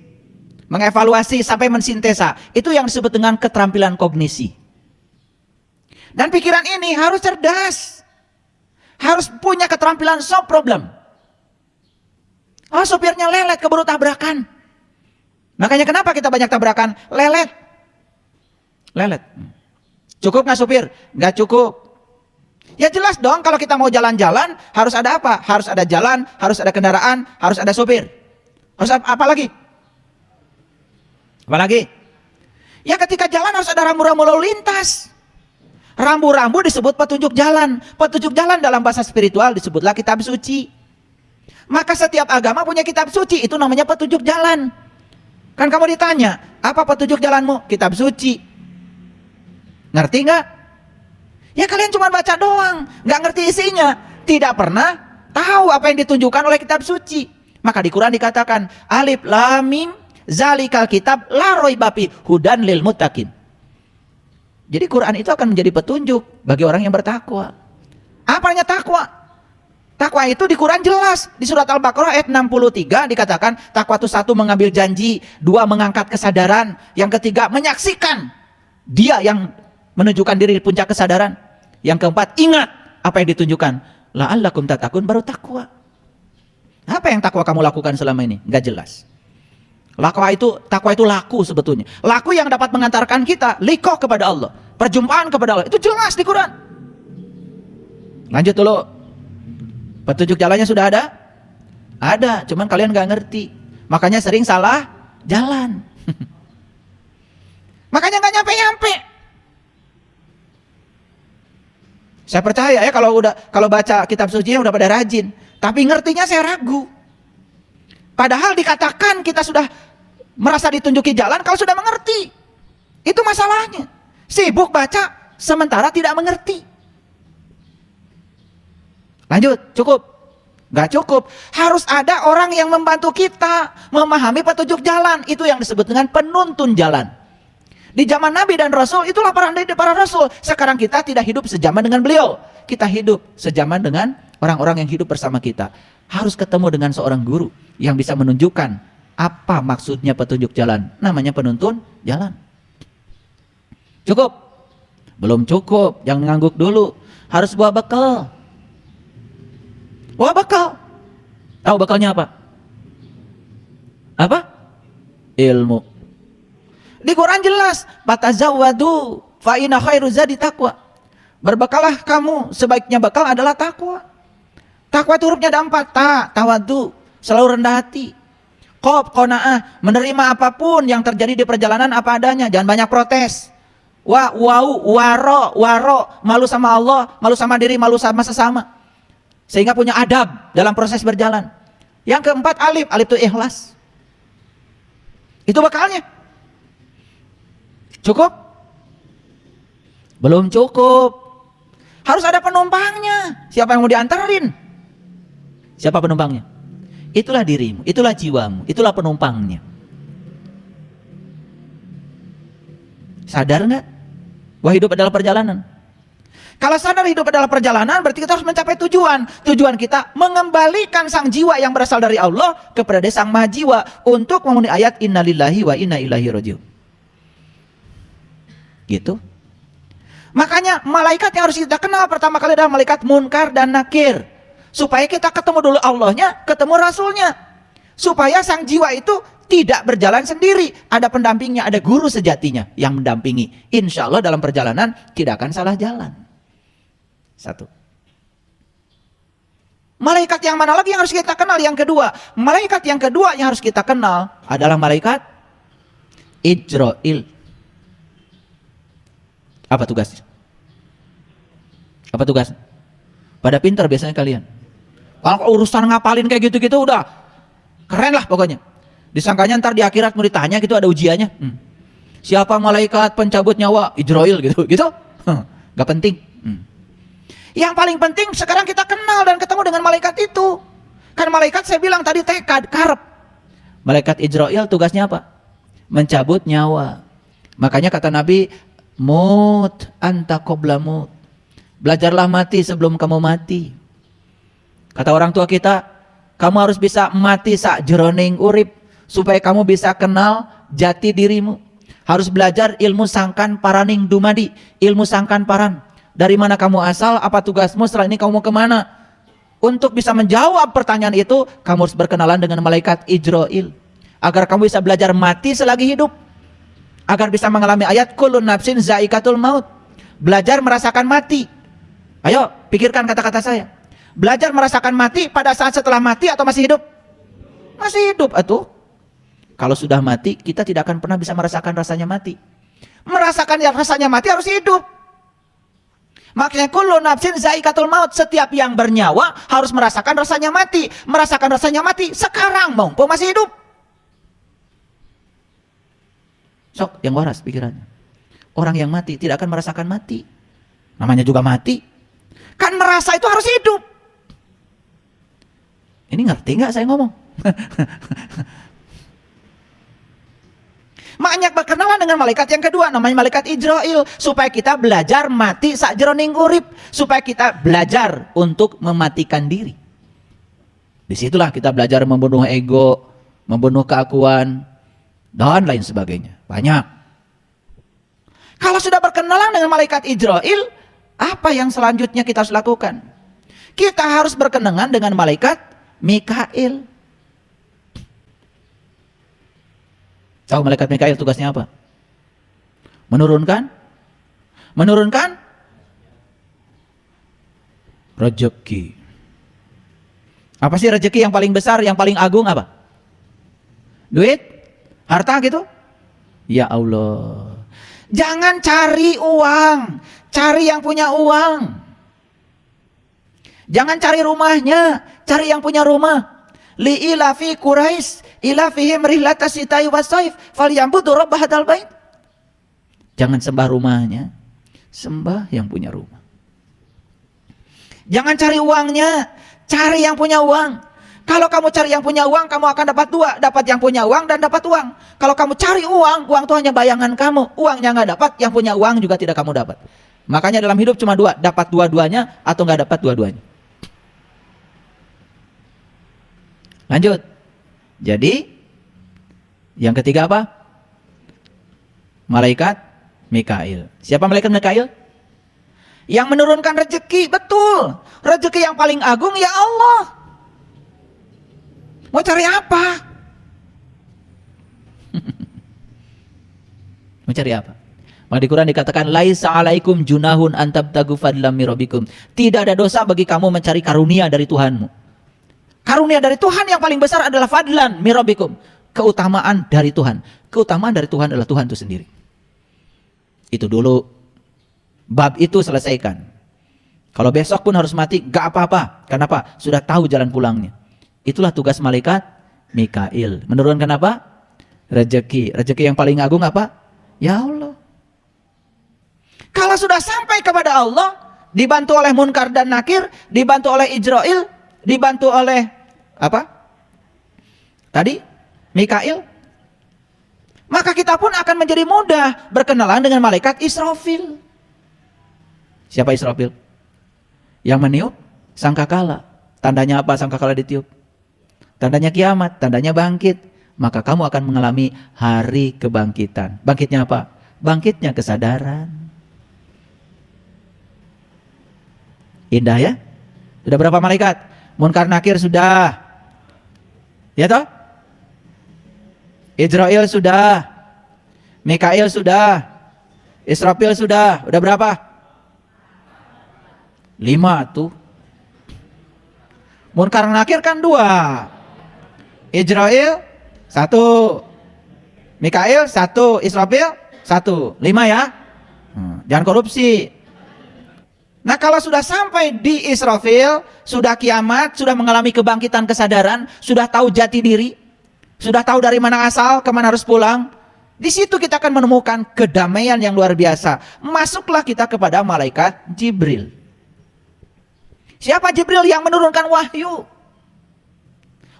mengevaluasi sampai mensintesa. Itu yang disebut dengan keterampilan kognisi. Dan pikiran ini harus cerdas. Harus punya keterampilan solve problem. Oh, supirnya lelet keburu tabrakan. Makanya kenapa kita banyak tabrakan? Lelet. Cukup nggak supir? Nggak cukup. Ya jelas dong kalau kita mau jalan-jalan harus ada apa? Harus ada jalan, harus ada kendaraan, harus ada supir. Harus apa lagi? Apa lagi? Ya ketika jalan harus ada rambu-rambu lalu lintas. Rambu-rambu disebut petunjuk jalan. Petunjuk jalan dalam bahasa spiritual disebutlah kitab suci. Maka setiap agama punya kitab suci, itu namanya petunjuk jalan. Kan kamu ditanya, apa petunjuk jalanmu? Kitab suci. Ngerti nggak? Ya kalian cuma baca doang, nggak ngerti isinya, tidak pernah tahu apa yang ditunjukkan oleh kitab suci. Maka di Quran dikatakan alif lam mim zalikal kitab la raiba fi hudan lil muttaqin. Jadi Quran itu akan menjadi petunjuk bagi orang yang bertakwa. Apanya takwa? Takwa itu di Quran jelas. Di surat Al-Baqarah ayat 63 dikatakan takwa itu satu, mengambil janji, dua, mengangkat kesadaran, yang ketiga, menyaksikan dia yang menunjukkan diri di puncak kesadaran, yang keempat, ingat apa yang ditunjukkan. La'allakum tattaqun, baru takwa. Apa yang takwa kamu lakukan selama ini? Enggak jelas. Takwa itu laku sebetulnya. Laku yang dapat mengantarkan kita liqah kepada Allah, perjumpaan kepada Allah. Itu jelas di Quran. Lanjut dulu. Petunjuk jalannya sudah ada? Ada, cuman kalian gak ngerti. Makanya sering salah jalan. Makanya gak nyampe-nyampe. Saya percaya ya kalau baca kitab suci udah pada rajin, tapi ngertinya saya ragu. Padahal dikatakan kita sudah merasa ditunjuki jalan kalau sudah mengerti. Itu masalahnya. Sibuk baca sementara tidak mengerti. Lanjut, cukup? Gak cukup. Harus ada orang yang membantu kita memahami petunjuk jalan. Itu yang disebut dengan penuntun jalan. Di zaman Nabi dan Rasul, itulah para Rasul. Sekarang kita tidak hidup sejaman dengan beliau. Kita hidup sejaman dengan orang-orang yang hidup bersama kita. Harus ketemu dengan seorang guru yang bisa menunjukkan apa maksudnya petunjuk jalan. Namanya penuntun jalan. Cukup? Belum cukup. Jangan ngangguk dulu. Harus bawa bekal. Wah, bekal. Tahu bekalnya apa? Apa? Ilmu. Di Quran jelas, fatazawwadu fa inna khairu zadi taqwa. Berbekalah kamu, sebaiknya bekal adalah takwa. Takwa itu hurufnya ada 4, tawadu, selalu rendah hati. Qof, qanaah, menerima apapun yang terjadi di perjalanan apa adanya, jangan banyak protes. Waro, malu sama Allah, malu sama diri, malu sama sesama. Sehingga punya adab dalam proses berjalan. Yang keempat, alif itu ikhlas. Itu bekalnya. Cukup? Belum cukup. Harus ada penumpangnya. Siapa yang mau diantarin? Siapa penumpangnya? Itulah dirimu, itulah jiwamu, itulah penumpangnya. Sadar nggak? Bahwa hidup adalah perjalanan. Kalau sadar hidup adalah perjalanan, berarti kita harus mencapai tujuan. Tujuan kita mengembalikan sang jiwa yang berasal dari Allah kepada sang maha jiwa untuk memenuhi ayat innalillahi wa inna ilaihi rajiun. Gitu. Makanya malaikat yang harus kita kenal pertama kali adalah malaikat Munkar dan Nakir. Supaya kita ketemu dulu Allahnya, ketemu Rasulnya. Supaya sang jiwa itu tidak berjalan sendiri. Ada pendampingnya, ada guru sejatinya yang mendampingi. Insya Allah dalam perjalanan tidak akan salah jalan. Satu. Malaikat yang mana lagi yang harus kita kenal? Yang kedua. Malaikat yang kedua yang harus kita kenal adalah malaikat Ijrail. Apa tugasnya? Apa tugas? Pada pintar biasanya kalian. Kalau urusan ngapalin kayak gitu-gitu udah keren lah pokoknya. Disangkanya ntar di akhirat mau ditanya gitu, ada ujiannya. Siapa malaikat pencabut nyawa? Ijrail gitu. Gak penting. Yang paling penting sekarang kita kenal dan ketemu dengan malaikat itu. Kan malaikat saya bilang tadi tekad, karep. Malaikat Ijrail tugasnya apa? Mencabut nyawa. Makanya kata Nabi, mut anta qabla mut. Belajarlah mati sebelum kamu mati. Kata orang tua kita, kamu harus bisa mati sak jeroning urip supaya kamu bisa kenal jati dirimu. Harus belajar ilmu sangkan paraning dumadi, ilmu sangkan paran. Dari mana kamu asal, apa tugasmu, setelah ini kamu mau kemana? Untuk bisa menjawab pertanyaan itu, kamu harus berkenalan dengan malaikat Ijrail. Agar kamu bisa belajar mati selagi hidup. Agar bisa mengalami ayat kullun nafsin zaikatul maut. Belajar merasakan mati. Ayo, pikirkan kata-kata saya. Belajar merasakan mati pada saat setelah mati atau masih hidup? Masih hidup, atuh. Kalau sudah mati, kita tidak akan pernah bisa merasakan rasanya mati. Merasakan rasanya mati harus hidup. Makanya kullu nafsin zaikatul maut, setiap yang bernyawa harus merasakan rasanya mati. Merasakan rasanya mati sekarang mumpung masih hidup. Sok yang waras pikirannya. Orang yang mati tidak akan merasakan mati. Namanya juga mati. Kan merasa itu harus hidup. Ini ngerti nggak saya ngomong? Makanya berkenalan dengan malaikat yang kedua, namanya malaikat Ijrail, supaya kita belajar mati sakjroning urip, supaya kita belajar untuk mematikan diri. Disitulah kita belajar membunuh ego, membunuh keakuan, dan lain sebagainya. Banyak. Kalau sudah berkenalan dengan malaikat Ijrail, apa yang selanjutnya kita harus lakukan? Kita harus berkenalan dengan malaikat Mikail. Tahu malaikat Mikail tugasnya apa? Menurunkan rezeki. Apa sih rezeki yang paling besar, yang paling agung apa? Duit? Harta gitu? Ya Allah. Jangan cari uang, cari yang punya uang. Jangan cari rumahnya, cari yang punya rumah. Li ilafi Quraisy ilafihim rihlatas sita'i wassaif falyambudu rabb hadzal bait. Jangan sembah rumahnya, sembah yang punya rumah. Jangan cari uangnya, cari yang punya uang. Kalau kamu cari yang punya uang, kamu akan dapat dua, dapat yang punya uang dan dapat uang. Kalau kamu cari uang, uang itu hanya bayangan kamu, uangnya nggak dapat, yang punya uang juga tidak kamu dapat. Makanya dalam hidup cuma dua, dapat dua-duanya atau nggak dapat dua-duanya. Lanjut. Jadi yang ketiga apa? Malaikat Mikail. Siapa malaikat Mikail? Yang menurunkan rezeki, betul. Rezeki yang paling agung ya Allah. Mau cari apa? Mau cari apa? Maka di Quran dikatakan laisa alaikum junahun antabtagu fadlam mirabbikum. Tidak ada dosa bagi kamu mencari karunia dari Tuhanmu. Karunia dari Tuhan yang paling besar adalah fadlan mirabbikum. Keutamaan dari Tuhan. Keutamaan dari Tuhan adalah Tuhan itu sendiri. Itu dulu. Bab itu selesaikan. Kalau besok pun harus mati, gak apa-apa. Kenapa? Sudah tahu jalan pulangnya. Itulah tugas malaikat Mikail. Menurunkan apa? Rezeki. Rezeki yang paling agung apa? Ya Allah. Kalau sudah sampai kepada Allah, dibantu oleh Munkar dan Nakir, dibantu oleh Ijrail, dibantu oleh apa? Tadi Mikail. Maka kita pun akan menjadi mudah berkenalan dengan malaikat Israfil. Siapa Israfil? Yang meniup sangkakala. Tandanya apa sangkakala ditiup? Tandanya kiamat, tandanya bangkit. Maka kamu akan mengalami hari kebangkitan. Bangkitnya apa? Bangkitnya kesadaran. Indah ya? Sudah berapa malaikat? Munkar Nakir sudah. Ya toh? Ijrail sudah. Mikail sudah. Israfil sudah. Udah berapa? 5 tuh. Munkar Nakir kan 2. Ijrail 1. Mikail 1. Israfil 1. 5 ya. Jangan korupsi. Nah kalau sudah sampai di Israfil, sudah kiamat, sudah mengalami kebangkitan kesadaran, sudah tahu jati diri, sudah tahu dari mana asal, kemana harus pulang, di situ kita akan menemukan kedamaian yang luar biasa. Masuklah kita kepada malaikat Jibril. Siapa Jibril? Yang menurunkan wahyu.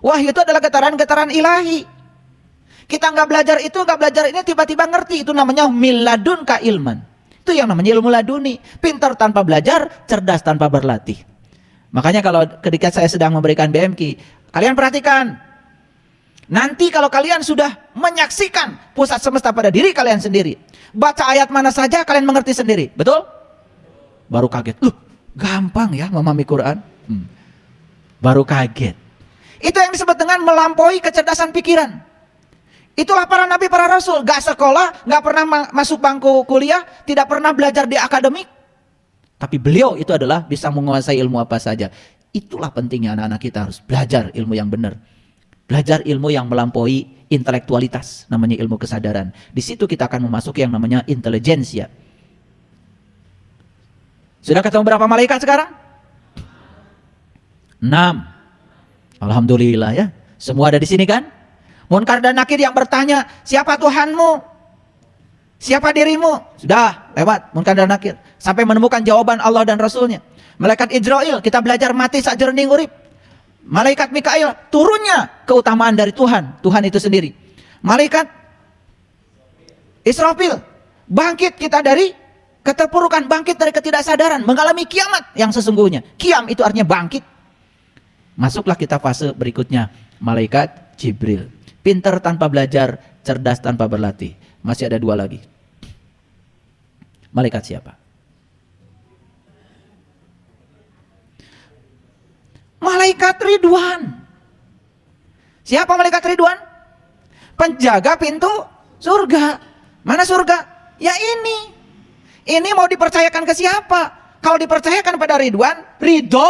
Wahyu itu adalah getaran-getaran ilahi. Kita nggak belajar itu, nggak belajar ini, tiba-tiba ngerti. Itu namanya miladun ka ilman. Itu yang namanya ilmu laduni. Pintar tanpa belajar, cerdas tanpa berlatih. Makanya kalau ketika saya sedang memberikan BMK, kalian perhatikan. Nanti kalau kalian sudah menyaksikan pusat semesta pada diri kalian sendiri, baca ayat mana saja kalian mengerti sendiri. Betul? Baru kaget. Loh, gampang ya memahami Quran. Baru kaget. Itu yang disebut dengan melampaui kecerdasan pikiran. Itulah para nabi, para rasul, gak sekolah, gak pernah masuk bangku kuliah, tidak pernah belajar di akademik. Tapi beliau itu adalah bisa menguasai ilmu apa saja. Itulah pentingnya anak-anak kita harus belajar ilmu yang benar. Belajar ilmu yang melampaui intelektualitas, namanya ilmu kesadaran. Di situ kita akan memasuki yang namanya intelijensia. Sudah ketemu berapa malaikat sekarang? 6. Alhamdulillah ya. Semua ada di sini kan? Munkar dan Nakir yang bertanya, siapa Tuhanmu? Siapa dirimu? Sudah lewat Munkar dan Nakir sampai menemukan jawaban Allah dan Rasulnya. Malaikat Israil, kita belajar mati sak jernih urip. Malaikat Mikail, turunnya keutamaan dari Tuhan, Tuhan itu sendiri. Malaikat Israfil, bangkit kita dari keterpurukan, bangkit dari ketidaksadaran, mengalami kiamat yang sesungguhnya. Kiam itu artinya bangkit. Masuklah kita fase berikutnya, malaikat Jibril. Pintar tanpa belajar, cerdas tanpa berlatih. Masih ada 2 lagi. Malaikat siapa? Malaikat Ridwan. Siapa malaikat Ridwan? Penjaga pintu surga. Mana surga? Ya ini. Ini mau dipercayakan ke siapa? Kalau dipercayakan pada Ridwan, ridho.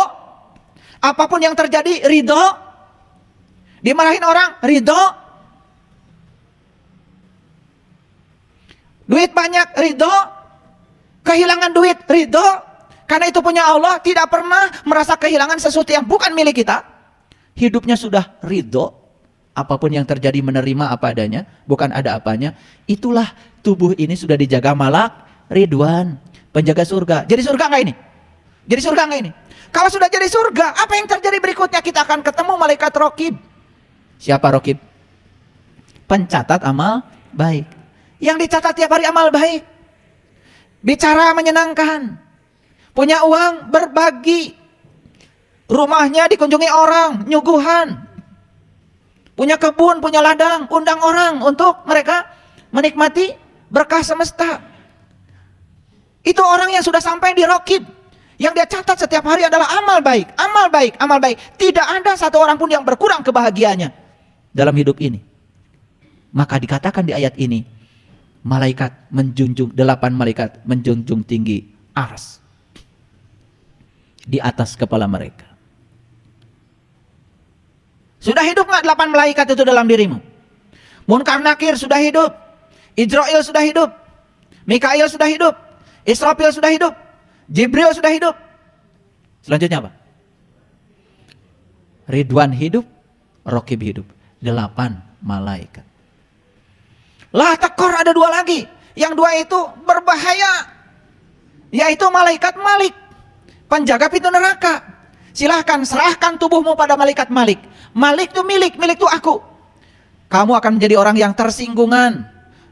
Apapun yang terjadi, ridho. Dimarahin orang, ridho. Duit banyak, ridho. Kehilangan duit, ridho. Karena itu punya Allah, tidak pernah merasa kehilangan sesuatu yang bukan milik kita. Hidupnya sudah ridho. Apapun yang terjadi menerima apa adanya, bukan ada apanya. Itulah tubuh ini sudah dijaga malak Ridwan, penjaga surga. Jadi surga nggak ini? Jadi surga nggak ini? Kalau sudah jadi surga, apa yang terjadi berikutnya? Kita akan ketemu malaikat Raqib. Siapa Raqib? Pencatat amal baik. Yang dicatat tiap hari amal baik. Bicara menyenangkan. Punya uang berbagi. Rumahnya dikunjungi orang, nyuguhan. Punya kebun, punya ladang, undang orang untuk mereka menikmati berkah semesta. Itu orang yang sudah sampai di Raqib. Yang dia catat setiap hari adalah amal baik, amal baik, amal baik. Tidak ada satu orang pun yang berkurang kebahagiaannya dalam hidup ini. Maka dikatakan di ayat ini, malaikat menjunjung, 8 malaikat menjunjung tinggi arsy di atas kepala mereka. Sudah hidup nggak 8 malaikat itu dalam dirimu? Munkar Nakir sudah hidup, Israil sudah hidup, Mikail sudah hidup, Israfil sudah hidup, Jibril sudah hidup. Selanjutnya apa? Ridwan hidup, Raqib hidup. 8 malaikat. Lah tekor ada 2 lagi. Yang 2 itu berbahaya. Yaitu malaikat Malik, penjaga pintu neraka. Silahkan serahkan tubuhmu pada malaikat Malik. Malik itu milik itu aku. Kamu akan menjadi orang yang tersinggungan,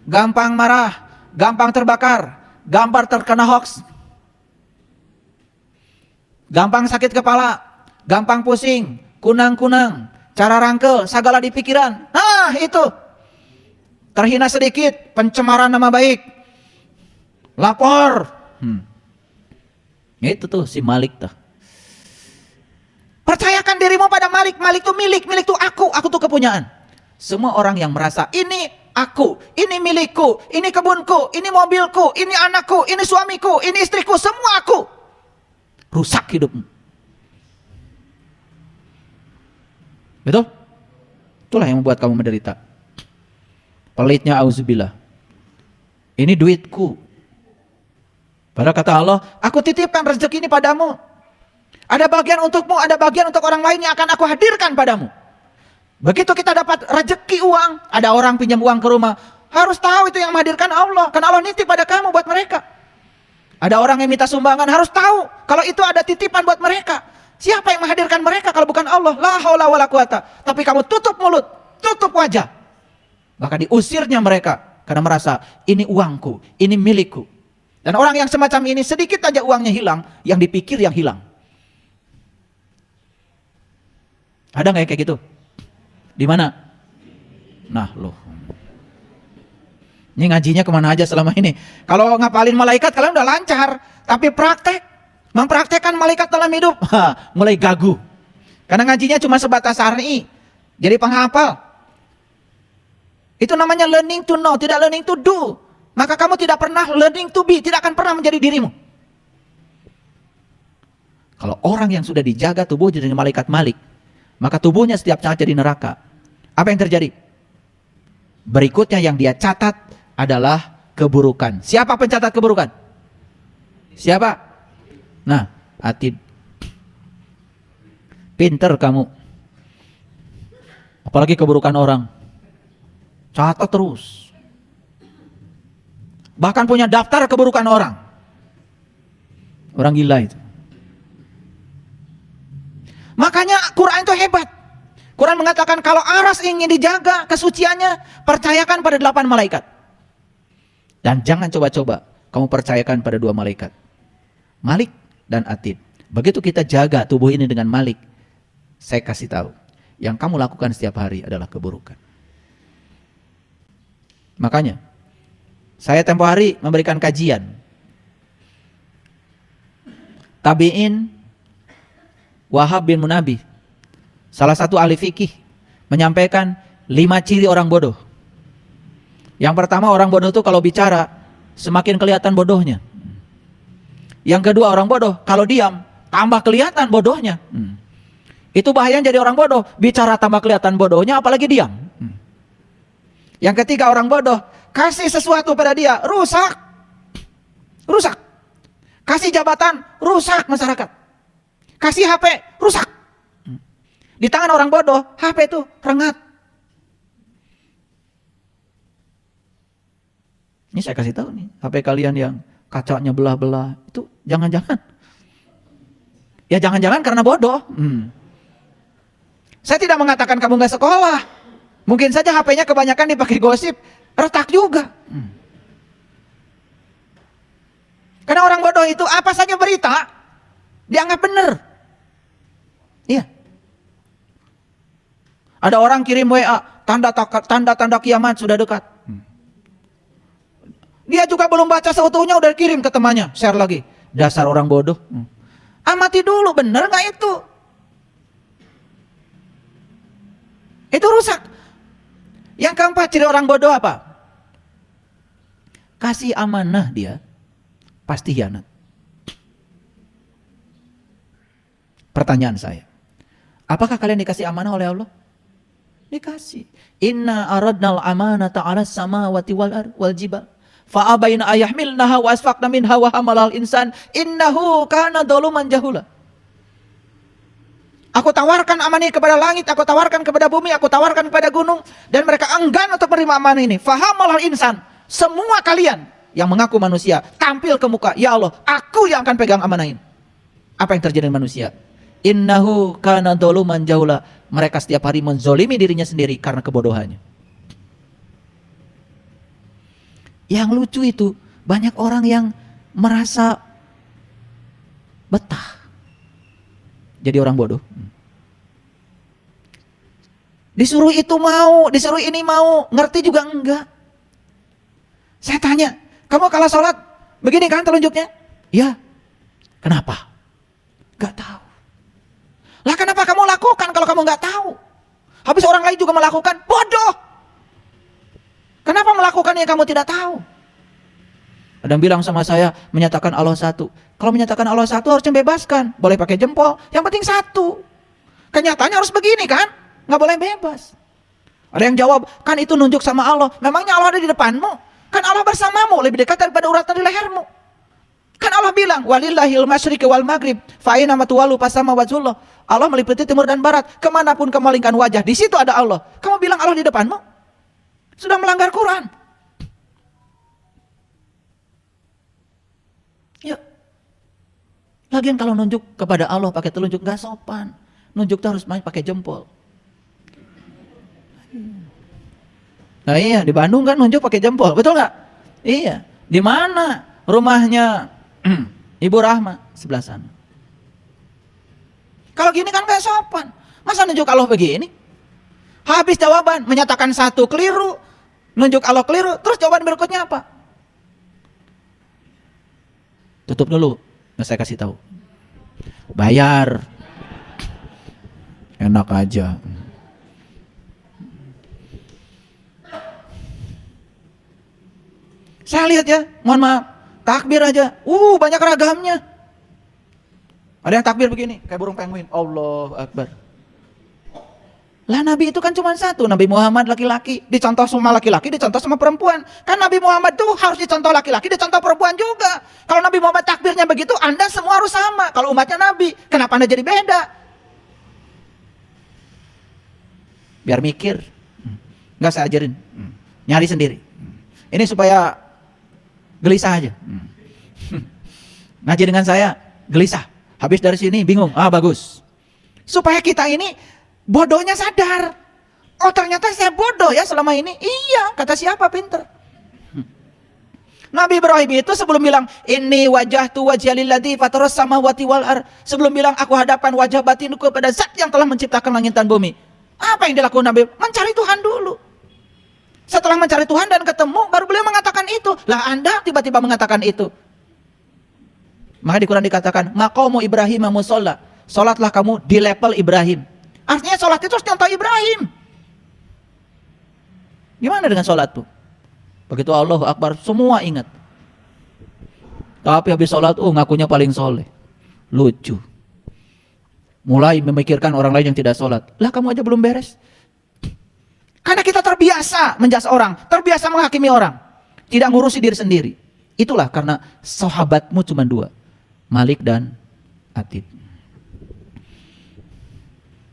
gampang marah, gampang terbakar, gampang terkena hoax, gampang sakit kepala, gampang pusing, kunang-kunang, cara rangkel, segala di pikiran. Nah itu, terhina sedikit, pencemaran nama baik, lapor. Itu tuh si Malik tuh. Percayakan dirimu pada Malik. Malik itu milik itu aku tuh kepunyaan. Semua orang yang merasa ini aku, ini milikku, ini kebunku, ini mobilku, ini anakku, ini suamiku, ini istriku, semua aku. Rusak hidupmu. Betul? Itulah yang membuat kamu menderita. Pelitnya auzubillah. Ini duitku. Padahal kata Allah, aku titipkan rezeki ini padamu. Ada bagian untukmu, ada bagian untuk orang lain yang akan aku hadirkan padamu. Begitu kita dapat rezeki uang, ada orang pinjam uang ke rumah, harus tahu itu yang menghadirkan Allah. Karena Allah nitip pada kamu buat mereka. Ada orang yang minta sumbangan, harus tahu kalau itu ada titipan buat mereka. Siapa yang menghadirkan mereka kalau bukan Allah? La haula wala quwata. Tapi kamu tutup mulut, tutup wajah. Bahkan diusirnya mereka karena merasa ini uangku, ini milikku. Dan orang yang semacam ini sedikit aja uangnya hilang, yang dipikir yang hilang. Ada nggak kayak gitu? Di mana? Nah loh. Ini ngajinya kemana aja selama ini? Kalau ngapalin malaikat kalian udah lancar. Tapi mempraktekkan malaikat dalam hidup, mulai gagu. Karena ngajinya cuma sebatas syar'i. Jadi penghafal. Itu namanya learning to know, tidak learning to do. Maka kamu tidak pernah learning to be, tidak akan pernah menjadi dirimu. Kalau orang yang sudah dijaga tubuh jadi malaikat Malik, maka tubuhnya setiap saat jadi neraka. Apa yang terjadi? Berikutnya yang dia catat adalah keburukan. Siapa pencatat keburukan? Siapa? Nah, Atid. Pinter kamu. Apalagi keburukan orang. Catat terus. Bahkan punya daftar keburukan orang. Orang gila itu. Makanya Quran itu hebat. Quran mengatakan kalau aras ingin dijaga kesuciannya, percayakan pada 8 malaikat. Dan jangan coba-coba kamu percayakan pada 2 malaikat. Malik dan Atid. Begitu kita jaga tubuh ini dengan Malik, saya kasih tahu, yang kamu lakukan setiap hari adalah keburukan. Makanya, saya tempo hari memberikan kajian. Tabi'in Wahab bin Munabih, salah satu ahli fikih, menyampaikan 5 ciri orang bodoh. Yang pertama, orang bodoh itu kalau bicara semakin kelihatan bodohnya. Yang kedua, orang bodoh kalau diam tambah kelihatan bodohnya. Itu bahayanya jadi orang bodoh, bicara tambah kelihatan bodohnya apalagi diam. Yang ketiga, orang bodoh kasih sesuatu pada dia rusak. Rusak. Kasih jabatan rusak masyarakat. Kasih HP rusak. Di tangan orang bodoh, HP itu rengat. Ini saya kasih tahu nih, HP kalian yang kacanya belah-belah, itu jangan-jangan. Ya jangan-jangan karena bodoh. Saya tidak mengatakan kamu nggak sekolah. Mungkin saja HP-nya kebanyakan dipakai gosip, retak juga. Karena orang bodoh itu apa saja berita, dianggap benar. Iya. Ada orang kirim WA, tanda-tanda kiamat sudah dekat. Dia juga belum baca seutuhnya udah kirim ke temannya, share lagi. Dasar orang bodoh. Amati dulu, benar nggak itu? Itu rusak. Yang keempat ciri orang bodoh apa? Kasih amanah dia, pasti hianat. Pertanyaan saya, apakah kalian dikasih amanah oleh Allah? Dikasih. Inna aradnal amanata 'alas samawati wal jibal fa abaina ayahmilnaha wa asfaqna minha wa hamalal insan innahu kana dzaluman jahula. Aku tawarkan amanah kepada langit, aku tawarkan kepada bumi, aku tawarkan kepada gunung, dan mereka enggan untuk menerima amanah ini. Fahamalal insan, semua kalian yang mengaku manusia tampil ke muka, ya Allah, aku yang akan pegang amanah ini. Apa yang terjadi dengan manusia? Innahu kana dzaluman jahula. Mereka setiap hari menzolimi dirinya sendiri karena kebodohannya. Yang lucu itu banyak orang yang merasa betah jadi orang bodoh. Disuruh itu mau, disuruh ini mau, ngerti juga enggak. Saya tanya, kamu kalau sholat begini kan telunjuknya? Ya. Kenapa? Gak tahu. Lah kenapa kamu lakukan kalau kamu gak tahu? Habis orang lain juga melakukan, bodoh. Kenapa melakukan yang kamu tidak tahu? Ada yang bilang sama saya, menyatakan Allah satu. Kalau menyatakan Allah satu harus membebaskan. Boleh pakai jempol, yang penting satu. Kenyataannya harus begini kan? Nggak boleh bebas. Ada yang jawab, kan itu nunjuk sama Allah. Memangnya Allah ada di depanmu? Kan Allah bersamamu, lebih dekat daripada uratan di lehermu. Kan Allah bilang, walillahil masyriqi wal maghrib, fa aina ma tuwallu fasama wajhullah. Allah meliputi timur dan barat, kemanapun kamu malingkan wajah, di situ ada Allah. Kamu bilang Allah di depanmu? Sudah melanggar Quran. Ya. Lagian kalau nunjuk kepada Allah pakai telunjuk nggak sopan. Nunjuk tuh harus main pakai jempol. Nah iya, di Bandung kan nunjuk pakai jempol, betul nggak? Iya. Di mana rumahnya Ibu Rahma? Sebelah sana. Kalau gini kan nggak sopan. Masa nunjuk Allah begini? Habis jawaban menyatakan satu keliru, nunjuk Allah keliru, terus jawaban berikutnya apa? Tutup dulu, nggak saya kasih tahu. Bayar. Enak aja. Saya lihat ya, mohon maaf, takbir aja, banyak ragamnya. Ada yang takbir begini, kayak burung penguin, Allahu Akbar. Lah Nabi itu kan cuma satu, Nabi Muhammad laki-laki, dicontoh sama laki-laki, dicontoh sama perempuan. Kan Nabi Muhammad tuh harus dicontoh laki-laki, dicontoh perempuan juga. Kalau Nabi Muhammad takbirnya begitu, Anda semua harus sama. Kalau umatnya Nabi, kenapa Anda jadi beda? Biar mikir, nggak saya ajarin, nyari sendiri. Ini supaya gelisah aja. Ngaji dengan saya, gelisah. Habis dari sini bingung, bagus. Supaya kita ini bodohnya sadar. Oh ternyata saya bodoh ya selama ini. Iya, kata siapa pinter. Nabi Ibrahim itu sebelum bilang inni wajahtu wajhiya lilladzi fataras samawati wal ardh, sebelum bilang aku hadapkan wajah batinku kepada zat yang telah menciptakan langit dan bumi. Apa yang dilakukan Nabi? Mencari Tuhan dulu. Setelah mencari Tuhan dan ketemu, baru beliau mengatakan itu. Lah Anda tiba-tiba mengatakan itu. Maka di Quran dikatakan maqamu Ibrahim musalla. Salatlah kamu di level Ibrahim. Artinya salat itu harus contoh Ibrahim. Gimana dengan salat tuh? Begitu Allahu Akbar, semua ingat. Tapi habis sholat, ngakunya paling soleh. Lucu. Mulai memikirkan orang lain yang tidak sholat. Lah kamu aja belum beres. Karena kita terbiasa menjudge orang, terbiasa menghakimi orang. Tidak ngurusi diri sendiri. Itulah karena sahabatmu cuma dua. Malik dan Atib.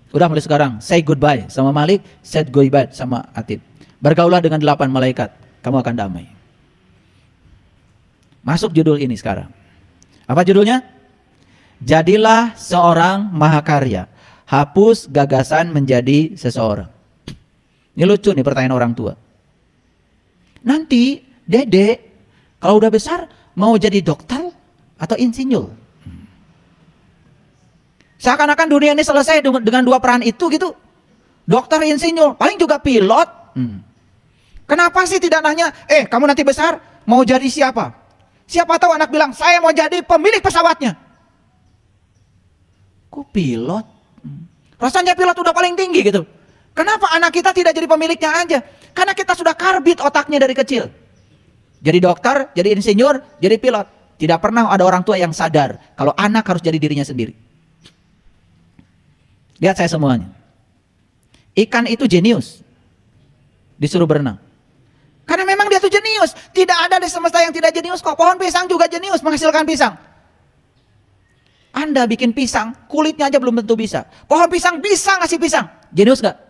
Udah mulai sekarang, say goodbye sama Malik, say goodbye sama Atib. Bergaulah dengan 8 malaikat. Kamu akan damai. Masuk judul ini sekarang. Apa judulnya? Jadilah seorang mahakarya. Hapus gagasan menjadi seseorang. Ini lucu nih pertanyaan orang tua. Nanti Dede kalau udah besar mau jadi dokter atau insinyur? Seakan-akan dunia ini selesai dengan 2 peran itu gitu. Dokter, insinyur, paling juga pilot. Kenapa sih tidak nanya, kamu nanti besar mau jadi siapa? Siapa tahu anak bilang, saya mau jadi pemilik pesawatnya. Kok pilot? Rasanya pilot udah paling tinggi gitu. Kenapa anak kita tidak jadi pemiliknya aja? Karena kita sudah karbit otaknya dari kecil. Jadi dokter, jadi insinyur, jadi pilot. Tidak pernah ada orang tua yang sadar kalau anak harus jadi dirinya sendiri. Lihat saya semuanya. Ikan itu jenius. Disuruh berenang. Karena memang dia tuh jenius. Tidak ada di semesta yang tidak jenius kok. Pohon pisang juga jenius menghasilkan pisang. Anda bikin pisang, kulitnya aja belum tentu bisa. Pohon pisang bisa ngasih pisang. Jenius gak?